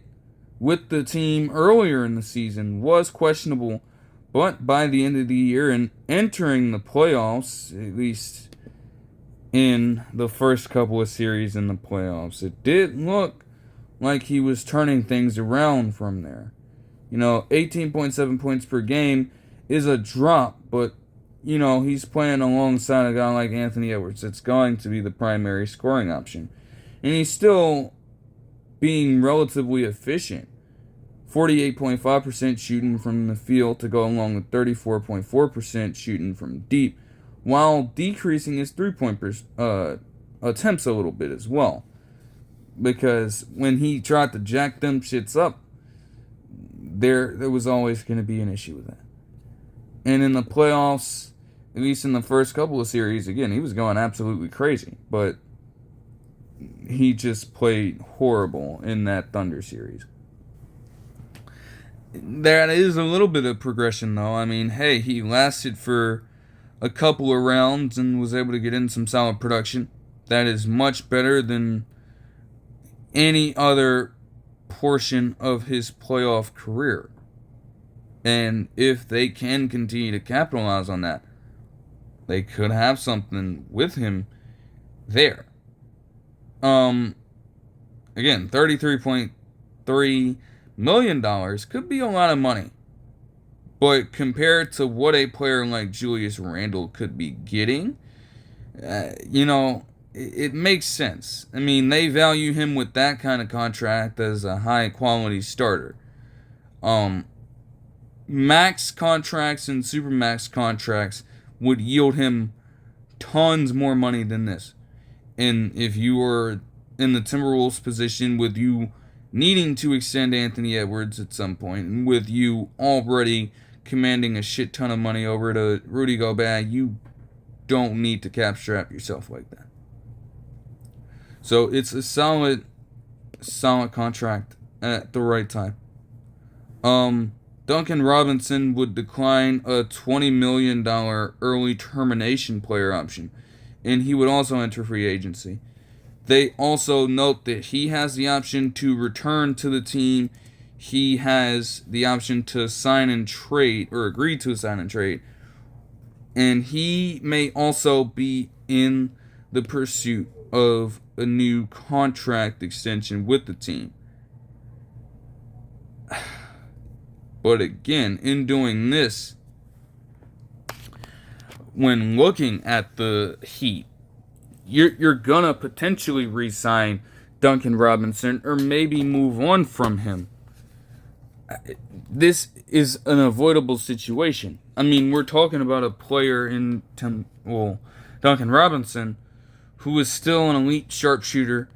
with the team earlier in the season was questionable. But by the end of the year and entering the playoffs, at least in the first couple of series in the playoffs, it did look like he was turning things around from there. 18.7 points per game is a drop, but, he's playing alongside a guy like Anthony Edwards. It's going to be the primary scoring option. And he's still being relatively efficient. 48.5% shooting from the field to go along with 34.4% shooting from deep, while decreasing his three-point attempts a little bit as well. Because when he tried to jack them shits up, there was always going to be an issue with that. And in the playoffs, at least in the first couple of series, again, he was going absolutely crazy. But he just played horrible in that Thunder series. That is a little bit of progression, though. I mean, hey, he lasted for a couple of rounds and was able to get in some solid production. That is much better than any other portion of his playoff career. And if they can continue to capitalize on that, they could have something with him there. Again, $33.3 million could be a lot of money. But compared to what a player like Julius Randle could be getting, it makes sense. I mean, they value him with that kind of contract as a high-quality starter. Max contracts and supermax contracts would yield him tons more money than this. And if you were in the Timberwolves position with you needing to extend Anthony Edwards at some point, and with you already commanding a shit ton of money over to Rudy Gobert, you don't need to cap strap yourself like that. So it's a solid contract at the right time. Duncan Robinson would decline a $20 million early termination player option, and he would also enter free agency. They also note that he has the option to return to the team. He has the option to sign and trade, or agree to sign and trade. And he may also be in the pursuit of a new contract extension with the team. But again, in doing this, when looking at the Heat, you're gonna potentially re-sign Duncan Robinson or maybe move on from him. This is an avoidable situation. I mean, we're talking about a player in Duncan Robinson, who is still an elite sharpshooter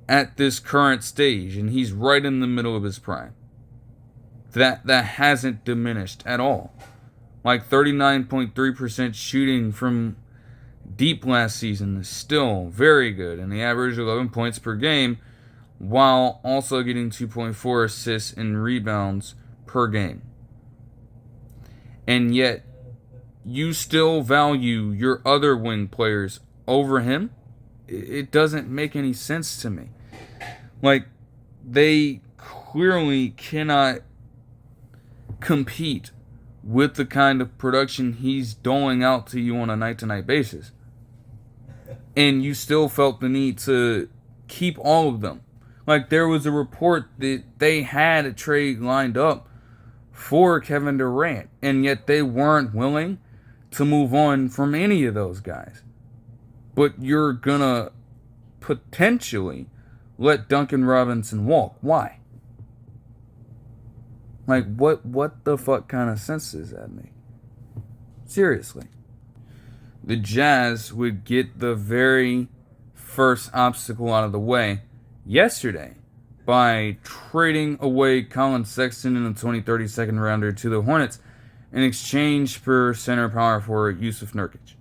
at this current stage, and he's right in the middle of his prime. That hasn't diminished at all. Like 39.3% shooting from deep last season is still very good, and he averaged 11 points per game while also getting 2.4 assists and rebounds per game. And yet, you still value your other wing players over him? It doesn't make any sense to me. Like, they clearly cannot compete with the kind of production he's doling out to you on a night-to-night basis. And you still felt the need to keep all of them. Like, there was a report that they had a trade lined up for Kevin Durant, and yet they weren't willing to move on from any of those guys. But you're gonna potentially let Duncan Robinson walk. Why? Like, what the fuck kind of sense does that make? Seriously. The Jazz would get the very first obstacle out of the way yesterday by trading away Collin Sexton in the 2030 second rounder to the Hornets in exchange for center power forward Jusuf Nurkic.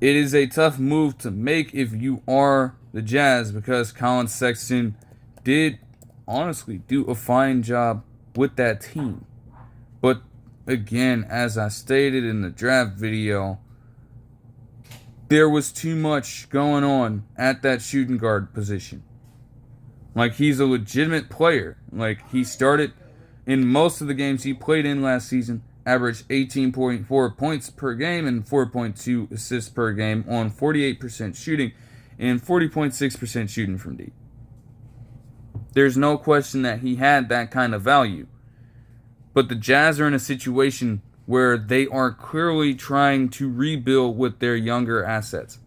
It is a tough move to make if you are the Jazz, because Collin Sexton did honestly do a fine job with that team. But again, as I stated in the draft video, there was too much going on at that shooting guard position. Like, he's a legitimate player. Like, he started in most of the games he played in last season, averaged 18.4 points per game and 4.2 assists per game on 48% shooting and 40.6% shooting from deep. There's no question that he had that kind of value. But the Jazz are in a situation where they are clearly trying to rebuild with their younger assets,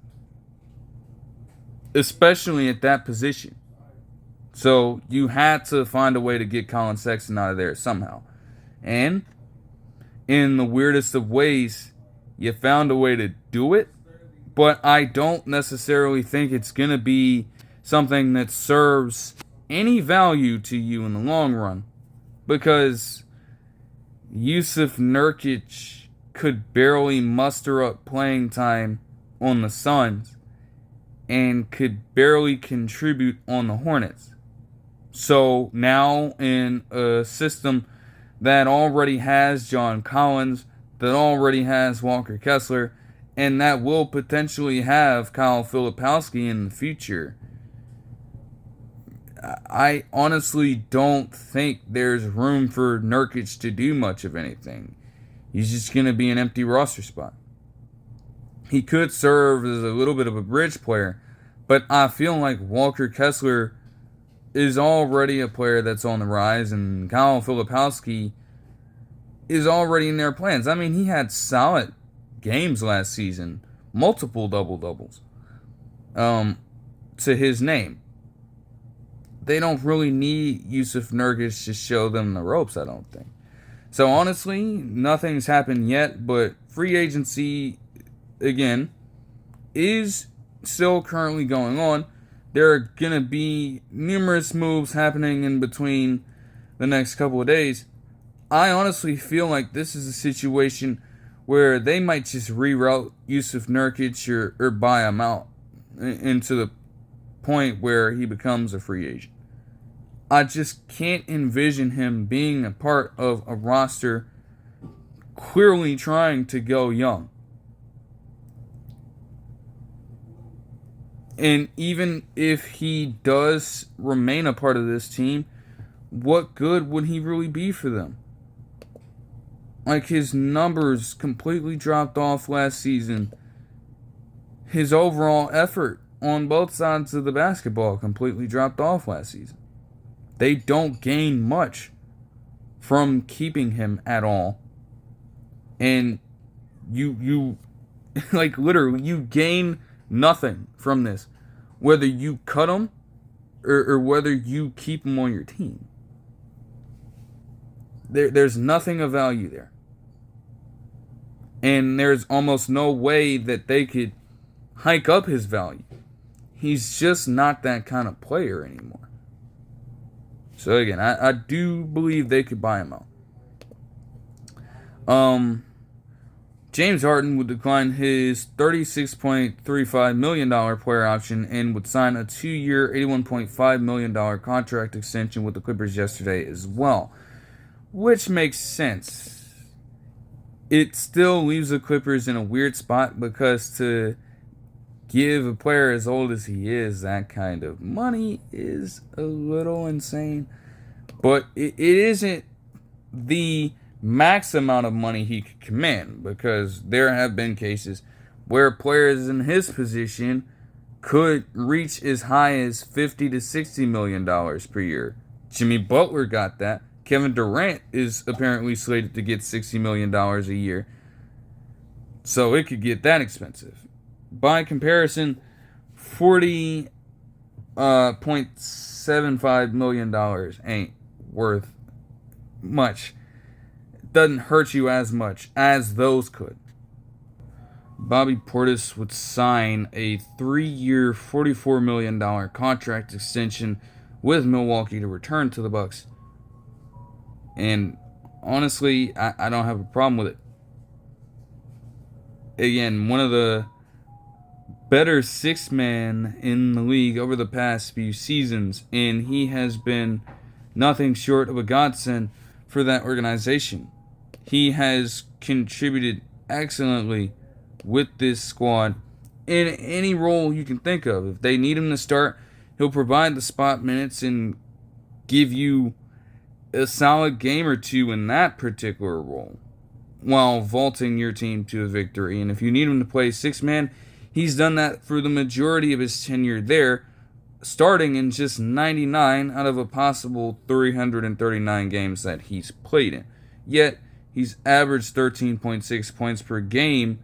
especially at that position. So you had to find a way to get Collin Sexton out of there somehow. And in the weirdest of ways, you found a way to do it, but I don't necessarily think it's going to be something that serves any value to you in the long run, because Jusuf Nurkic could barely muster up playing time on the Suns and could barely contribute on the Hornets. So now, in a system that already has John Collins, that already has Walker Kessler, and that will potentially have Kyle Filipowski in the future, I honestly don't think there's room for Nurkic to do much of anything. He's just going to be an empty roster spot. He could serve as a little bit of a bridge player, but I feel like Walker Kessler is already a player that's on the rise, and Kyle Filipowski is already in their plans. I mean, he had solid games last season, multiple double-doubles to his name. They don't really need Jusuf Nurkic to show them the ropes, I don't think. So honestly, nothing's happened yet, but free agency, again, is still currently going on. There are going to be numerous moves happening in between the next couple of days. I honestly feel like this is a situation where they might just reroute Jusuf Nurkic or buy him out into the point where he becomes a free agent. I just can't envision him being a part of a roster clearly trying to go young. And even if he does remain a part of this team, what good would he really be for them? Like, his numbers completely dropped off last season. His overall effort on both sides of the basketball completely dropped off last season. They don't gain much from keeping him at all. And you like, literally, you gain nothing from this, whether you cut him or whether you keep him on your team. There's nothing of value there. And there's almost no way that they could hike up his value. He's just not that kind of player anymore. So again, I do believe they could buy him out. James Harden would decline his $36.35 million player option and would sign a 2-year, $81.5 million contract extension with the Clippers yesterday as well, which makes sense. It still leaves the Clippers in a weird spot because to give a player as old as he is that kind of money is a little insane. But it isn't the max amount of money he could command, because there have been cases where players in his position could reach as high as $50 to $60 million per year. Jimmy Butler got that. Kevin Durant is apparently slated to get $60 million a year. So it could get that expensive. By comparison, $40.75 million ain't worth much. Doesn't hurt you as much as those could. Bobby Portis would sign a 3-year, $44 million contract extension with Milwaukee to return to the Bucks. And honestly, I don't have a problem with it. Again, one of the better sixth man in the league over the past few seasons, and he has been nothing short of a godsend for that organization. He has contributed excellently with this squad in any role you can think of. If they need him to start, he'll provide the spot minutes and give you a solid game or two in that particular role while vaulting your team to a victory. And if you need him to play six-man, he's done that for the majority of his tenure there, starting in just 99 out of a possible 339 games that he's played in. Yet, he's averaged 13.6 points per game,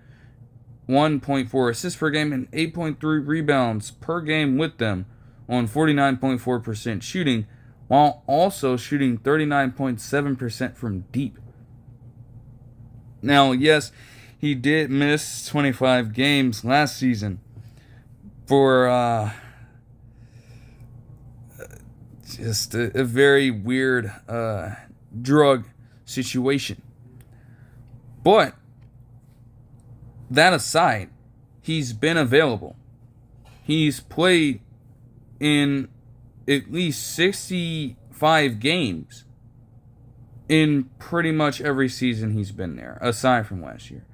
1.4 assists per game, and 8.3 rebounds per game with them on 49.4% shooting, while also shooting 39.7% from deep. Now, yes, he did miss 25 games last season for just a very weird drug situation. But that aside, he's been available. He's played in at least 65 games in pretty much every season he's been there, aside from last year.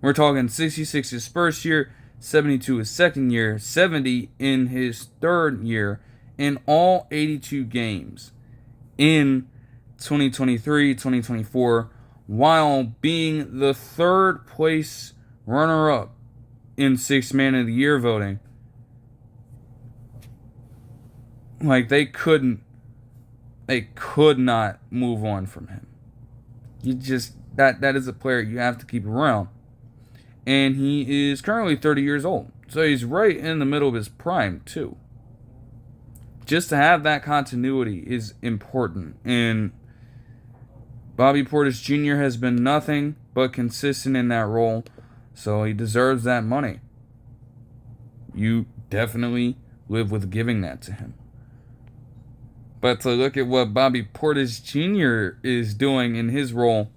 We're talking 66 his first year, 72 his second year, 70 in his third year, in all 82 games in 2023, 2024, while being the third place runner-up in Sixth Man of the Year voting. Like, they could not move on from him. That is a player you have to keep around. And he is currently 30 years old. So he's right in the middle of his prime, too. Just to have that continuity is important. And Bobby Portis Jr. has been nothing but consistent in that role. So he deserves that money. You definitely live with giving that to him. But to look at what Bobby Portis Jr. is doing in his role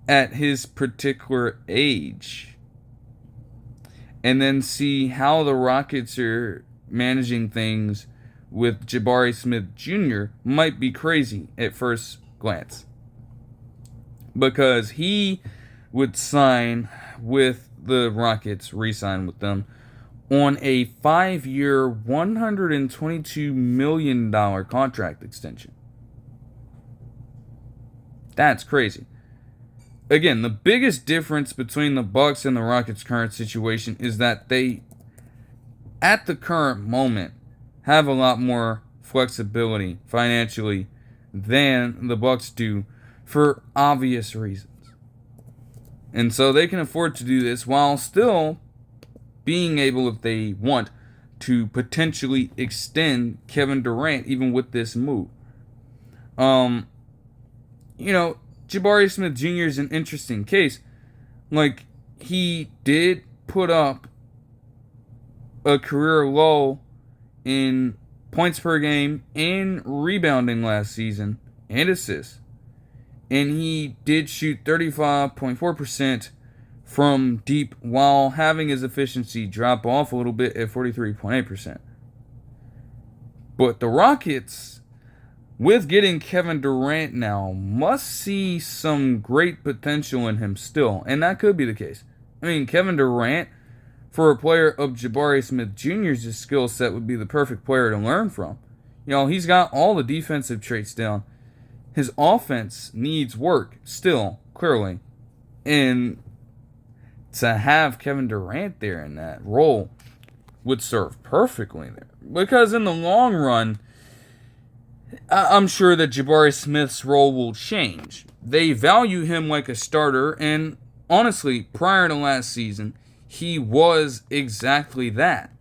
at his particular age, and then see how the Rockets are managing things with Jabari Smith Jr. might be crazy at first glance. Because he would sign with the Rockets, re-sign with them, on a 5-year, $122 million contract extension. That's crazy. Again, the biggest difference between the Bucks and the Rockets' current situation is that they, at the current moment, have a lot more flexibility financially than the Bucks do for obvious reasons. And so they can afford to do this while still being able, if they want, to potentially extend Kevin Durant even with this move. Jabari Smith Jr. is an interesting case. Like, he did put up a career low in points per game and rebounding last season and assists. And he did shoot 35.4% from deep while having his efficiency drop off a little bit at 43.8%. But the Rockets, with getting Kevin Durant now, must see some great potential in him still. And that could be the case. I mean, Kevin Durant, for a player of Jabari Smith Jr.'s skill set, would be the perfect player to learn from. You know, he's got all the defensive traits down. His offense needs work still, clearly. And to have Kevin Durant there in that role would serve perfectly there. Because in the long run, I'm sure that Jabari Smith's role will change. They value him like a starter, and honestly, prior to last season, he was exactly that.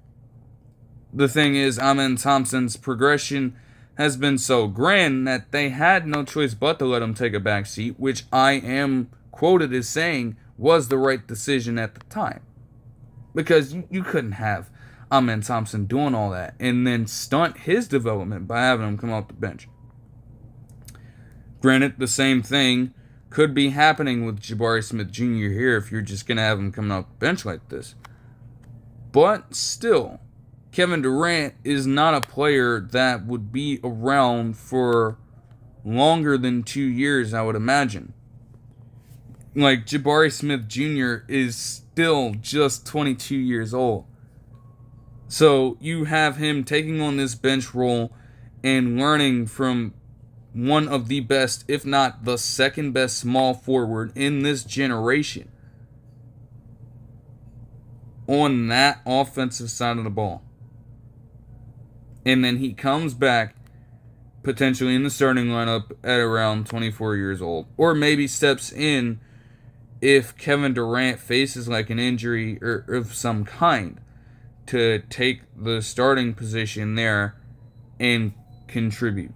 The thing is, Amen Thompson's progression has been so grand that they had no choice but to let him take a back seat, which I am quoted as saying was the right decision at the time. Because you couldn't have Amen Thompson doing all that and then stunt his development by having him come off the bench. Granted, the same thing could be happening with Jabari Smith Jr. here if you're just going to have him coming off the bench like this. But still, Kevin Durant is not a player that would be around for longer than 2 years, I would imagine. Like, Jabari Smith Jr. is still just 22 years old. So you have him taking on this bench role and learning from one of the best, if not the second best small forward in this generation on that offensive side of the ball. And then he comes back potentially in the starting lineup at around 24 years old. Or maybe steps in if Kevin Durant faces like an injury or of some kind to take the starting position there and contribute.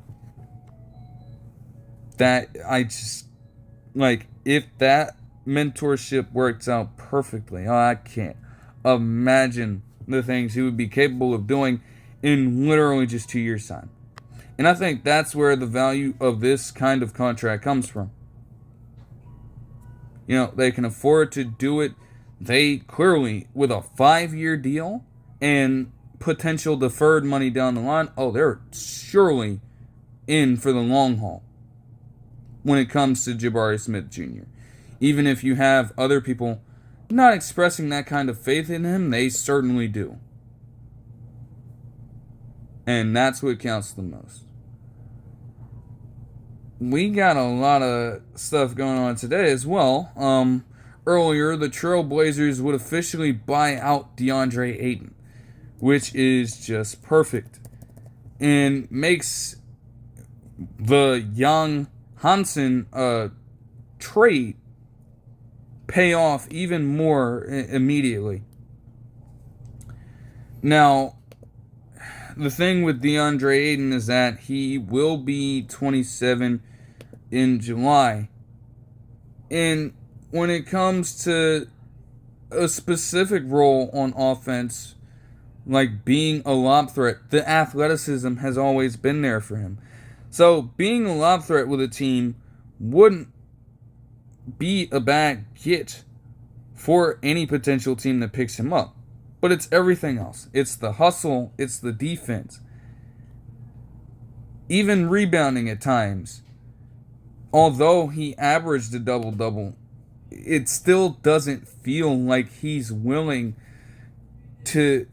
That, I just, like, if that mentorship works out perfectly, I can't imagine the things he would be capable of doing in literally just 2 years' time. And I think that's where the value of this kind of contract comes from. You know, they can afford to do it. They clearly, with a 5-year deal and potential deferred money down the line, they're surely in for the long haul when it comes to Jabari Smith Jr. Even if you have other people not expressing that kind of faith in him, they certainly do. And that's what counts the most. We got a lot of stuff going on today as well. Earlier, the Trailblazers would officially buy out DeAndre Ayton, which is just perfect and makes the young Hansen trade pay off even more immediately. Now, the thing with DeAndre Ayton is that he will be 27 in July. And when it comes to a specific role on offense, like being a lob threat, the athleticism has always been there for him. So being a lob threat with a team wouldn't be a bad get for any potential team that picks him up. But it's everything else. It's the hustle. It's the defense. Even rebounding at times. Although he averaged a double-double, it still doesn't feel like he's willing to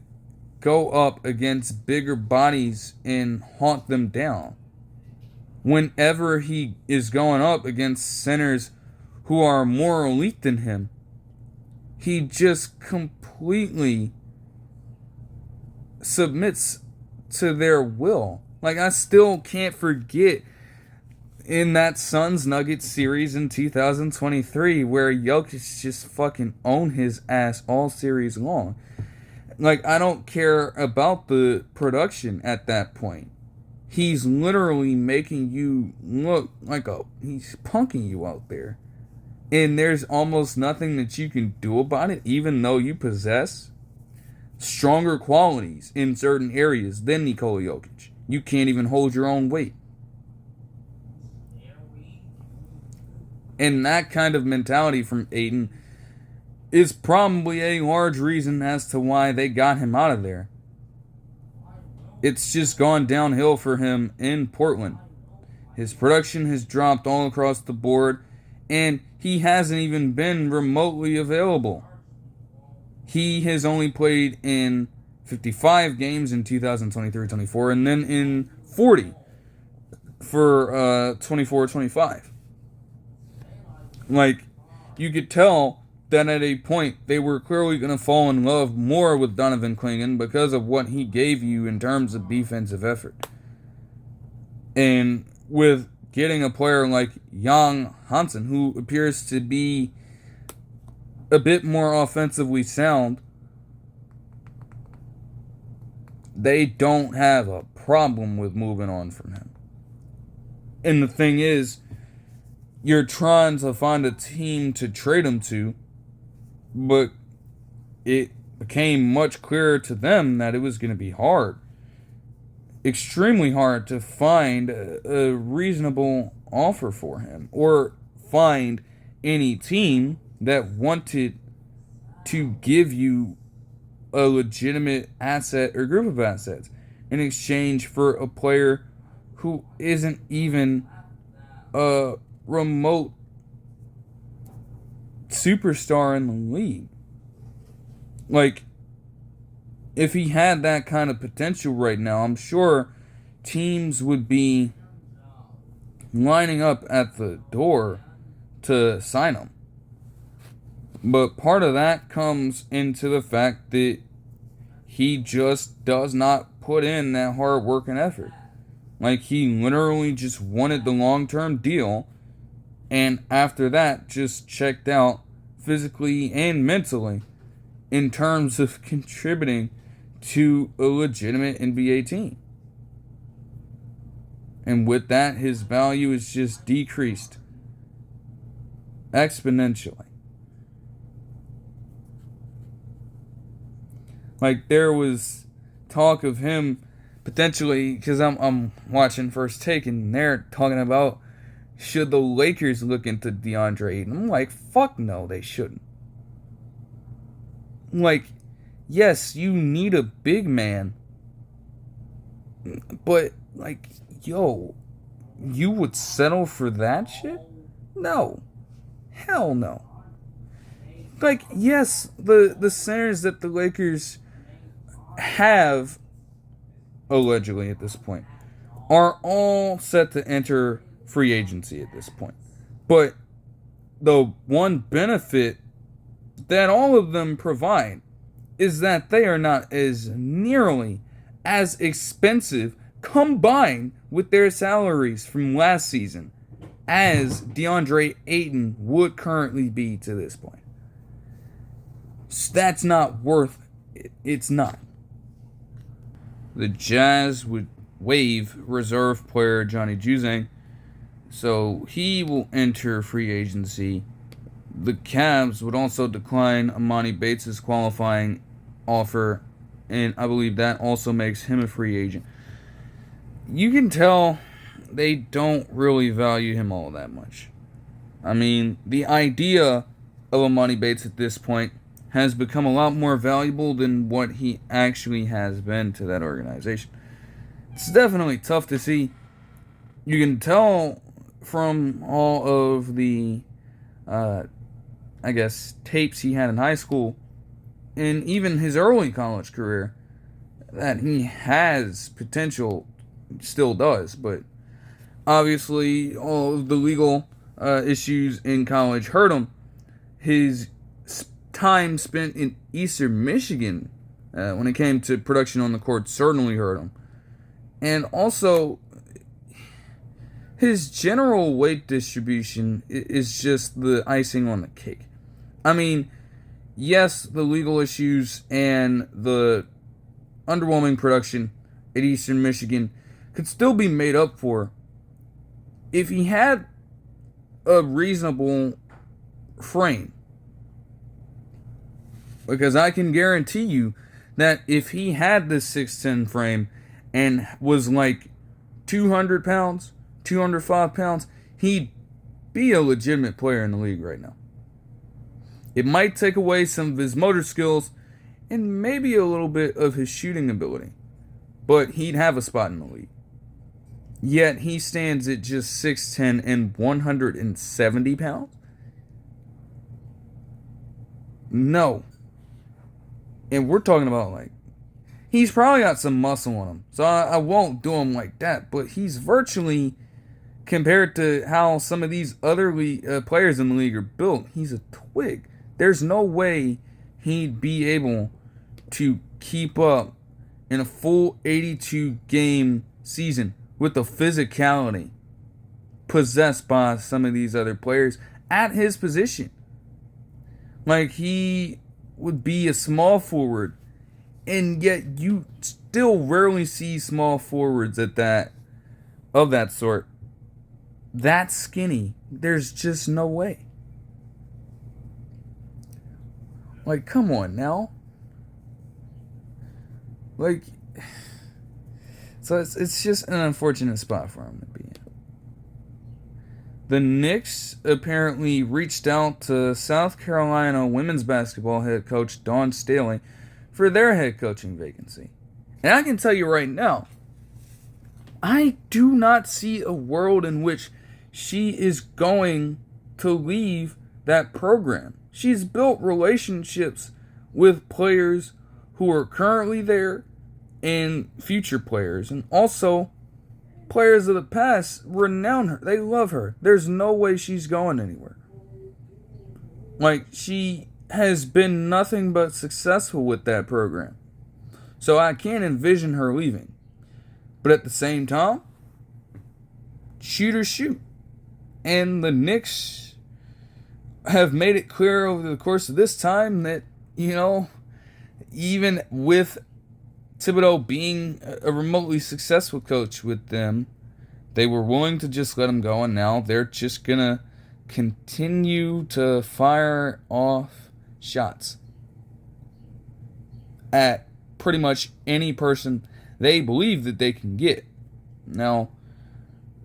go up against bigger bodies and haunt them down. Whenever he is going up against centers who are more elite than him, he just completely submits to their will. Like, I still can't forget in that Suns Nuggets series in 2023 where Jokic just fucking owned his ass all series long. Like, I don't care about the production at that point. He's literally making you look like he's punking you out there. And there's almost nothing that you can do about it, even though you possess stronger qualities in certain areas than Nikola Jokic. you can't even hold your own weight. And that kind of mentality from Ayton is probably a large reason as to why they got him out of there. It's just gone downhill for him in Portland. His production has dropped all across the board, and he hasn't even been remotely available. He has only played in 55 games in 2023-24, and then in 40 for 24-25. Like, you could tell that at a point they were clearly going to fall in love more with Donovan Clingan because of what he gave you in terms of defensive effort. And with getting a player like Jan Hansen, who appears to be a bit more offensively sound, they don't have a problem with moving on from him. And the thing is, you're trying to find a team to trade him to, but it became much clearer to them that it was going to be hard. Extremely hard to find a reasonable offer for him, or find any team that wanted to give you a legitimate asset or group of assets in exchange for a player who isn't even a remote superstar in the league. Like, if he had that kind of potential right now, I'm sure teams would be lining up at the door to sign him. But part of that comes into the fact that he just does not put in that hard work and effort. Like, he literally just wanted the long-term deal, and after that just checked out physically and mentally in terms of contributing to a legitimate NBA team. And with that, his value is just decreased exponentially. Like, there was talk of him potentially, because I'm watching First Take, and they're talking about, should the Lakers look into DeAndre Ayton? I'm like, fuck no, they shouldn't. Like, yes, you need a big man, but, like, yo, you would settle for that shit? No. Hell no. Like, yes, the centers that the Lakers have, allegedly at this point, are all set to enter free agency at this point. But the one benefit that all of them provide is that they are not as nearly as expensive combined with their salaries from last season as DeAndre Ayton would currently be to this point. So that's not worth it. It's not. The Jazz would waive reserve player Johnny Juzang, so he will enter free agency. The Cavs would also decline Emoni Bates' qualifying offer, and I believe that also makes him a free agent. You can tell they don't really value him all that much. I mean, the idea of Emoni Bates at this point has become a lot more valuable than what he actually has been to that organization. It's definitely tough to see. You can tell from all of the, tapes he had in high school and even his early college career that he has potential, still does, but obviously all of the legal issues in college hurt him. His time spent in Eastern Michigan when it came to production on the court certainly hurt him. And also, his general weight distribution is just the icing on the cake. I mean, yes, the legal issues and the underwhelming production at Eastern Michigan could still be made up for if he had a reasonable frame. Because I can guarantee you that if he had this 6'10 frame and was like 200 pounds, 205 pounds, he'd be a legitimate player in the league right now. It might take away some of his motor skills and maybe a little bit of his shooting ability, but he'd have a spot in the league. Yet he stands at just 6'10 and 170 pounds? No. And we're talking about, like, he's probably got some muscle on him, so I won't do him like that, but he's virtually, compared to how some of these other players in the league are built, he's a twig. There's no way he'd be able to keep up in a full 82-game season with the physicality possessed by some of these other players at his position. Like, he would be a small forward, and yet you still rarely see small forwards of that sort. That skinny. There's just no way. Like, come on now. Like, so it's just an unfortunate spot for him to be in. The Knicks apparently reached out to South Carolina women's basketball head coach Dawn Staley for their head coaching vacancy. And I can tell you right now, I do not see a world in which she is going to leave that program. She's built relationships with players who are currently there and future players, and also players of the past renown her. They love her. There's no way she's going anywhere. Like, she has been nothing but successful with that program. So I can't envision her leaving. But at the same time, shoot or shoot. And the Knicks have made it clear over the course of this time that, even with Thibodeau being a remotely successful coach with them, they were willing to just let him go, and now they're just going to continue to fire off shots at pretty much any person they believe that they can get. Now,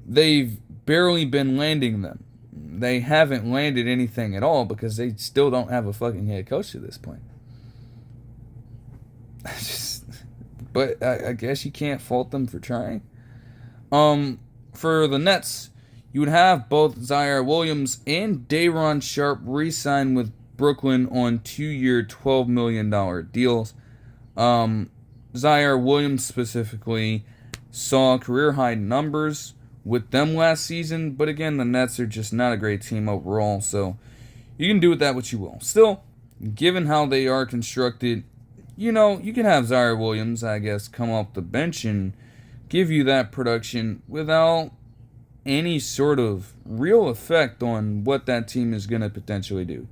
they've barely been landing them. They haven't landed anything at all because they still don't have a fucking head coach at this point. But I guess you can't fault them for trying. For the Nets, you would have both Ziaire Williams and Day'Ron Sharpe re-sign with Brooklyn on 2-year, $12 million deals. Ziaire Williams specifically saw career-high numbers with them last season, but again, the Nets are just not a great team overall, so you can do with that what you will. Still, given how they are constructed, you can have Ziaire Williams, I guess, come off the bench and give you that production without any sort of real effect on what that team is going to potentially do.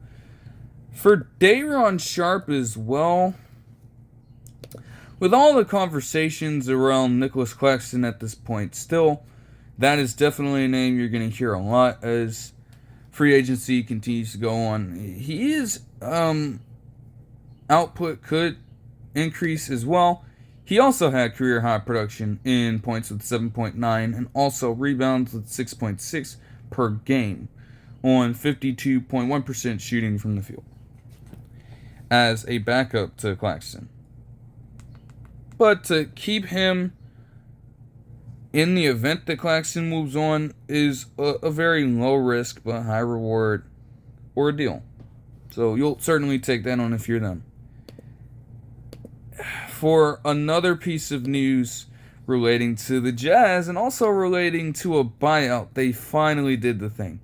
For Day'Ron Sharpe as well, with all the conversations around Nicolas Claxton at this point, still, that is definitely a name you're going to hear a lot as free agency continues to go on. His output could increase as well. He also had career high production in points with 7.9 and also rebounds with 6.6 per game on 52.1% shooting from the field as a backup to Claxton. But to keep him in the event that Claxton moves on is a very low risk but high reward ordeal. So you'll certainly take that on if you're them. For another piece of news relating to the Jazz and also relating to a buyout, they finally did the thing.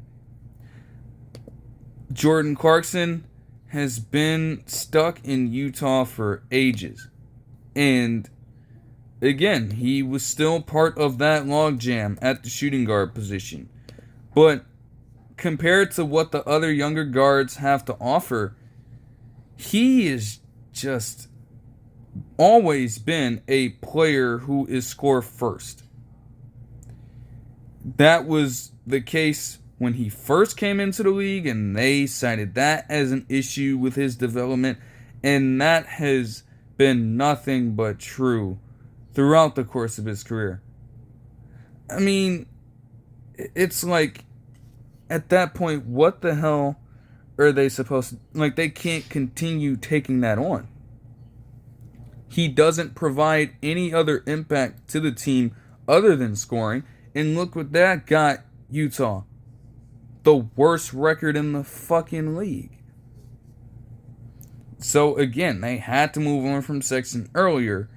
Jordan Clarkson has been stuck in Utah for ages. And again, he was still part of that logjam at the shooting guard position. But compared to what the other younger guards have to offer, he is just always been a player who is score first. That was the case when he first came into the league, and they cited that as an issue with his development, and that has been nothing but true throughout the course of his career. I mean, it's like, at that point, what the hell are they supposed to... Like, they can't continue taking that on. He doesn't provide any other impact to the team other than scoring. And look what that got Utah. The worst record in the fucking league. So, again, they had to move on from Sexton earlier.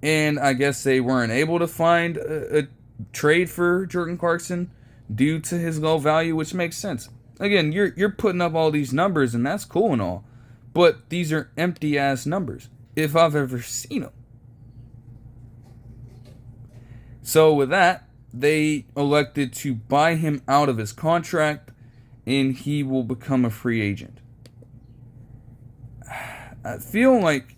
And I guess they weren't able to find a trade for Jordan Clarkson due to his low value, which makes sense. Again, you're putting up all these numbers, and that's cool and all. But these are empty-ass numbers, if I've ever seen them. So with that, they elected to buy him out of his contract, and he will become a free agent. I feel like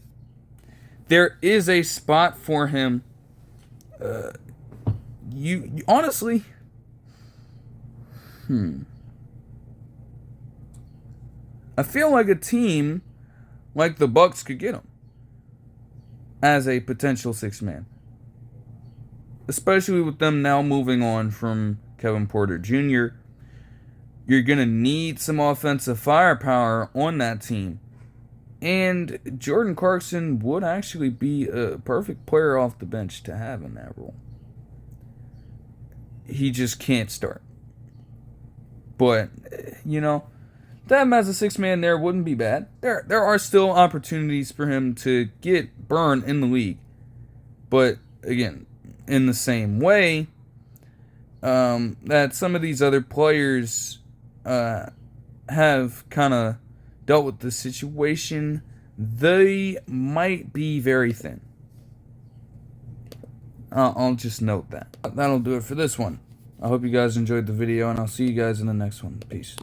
there is a spot for him. You honestly, I feel like a team like the Bucks could get him as a potential sixth man, especially with them now moving on from Kevin Porter Jr. You're gonna need some offensive firepower on that team. And Jordan Clarkson would actually be a perfect player off the bench to have in that role. He just can't start. But, that him as a sixth man there wouldn't be bad. There are still opportunities for him to get burned in the league. But, again, in the same way that some of these other players have kind of dealt with the situation, they might be very thin. I'll just note that. That'll do it for this one. I hope you guys enjoyed the video, and I'll see you guys in the next one. Peace.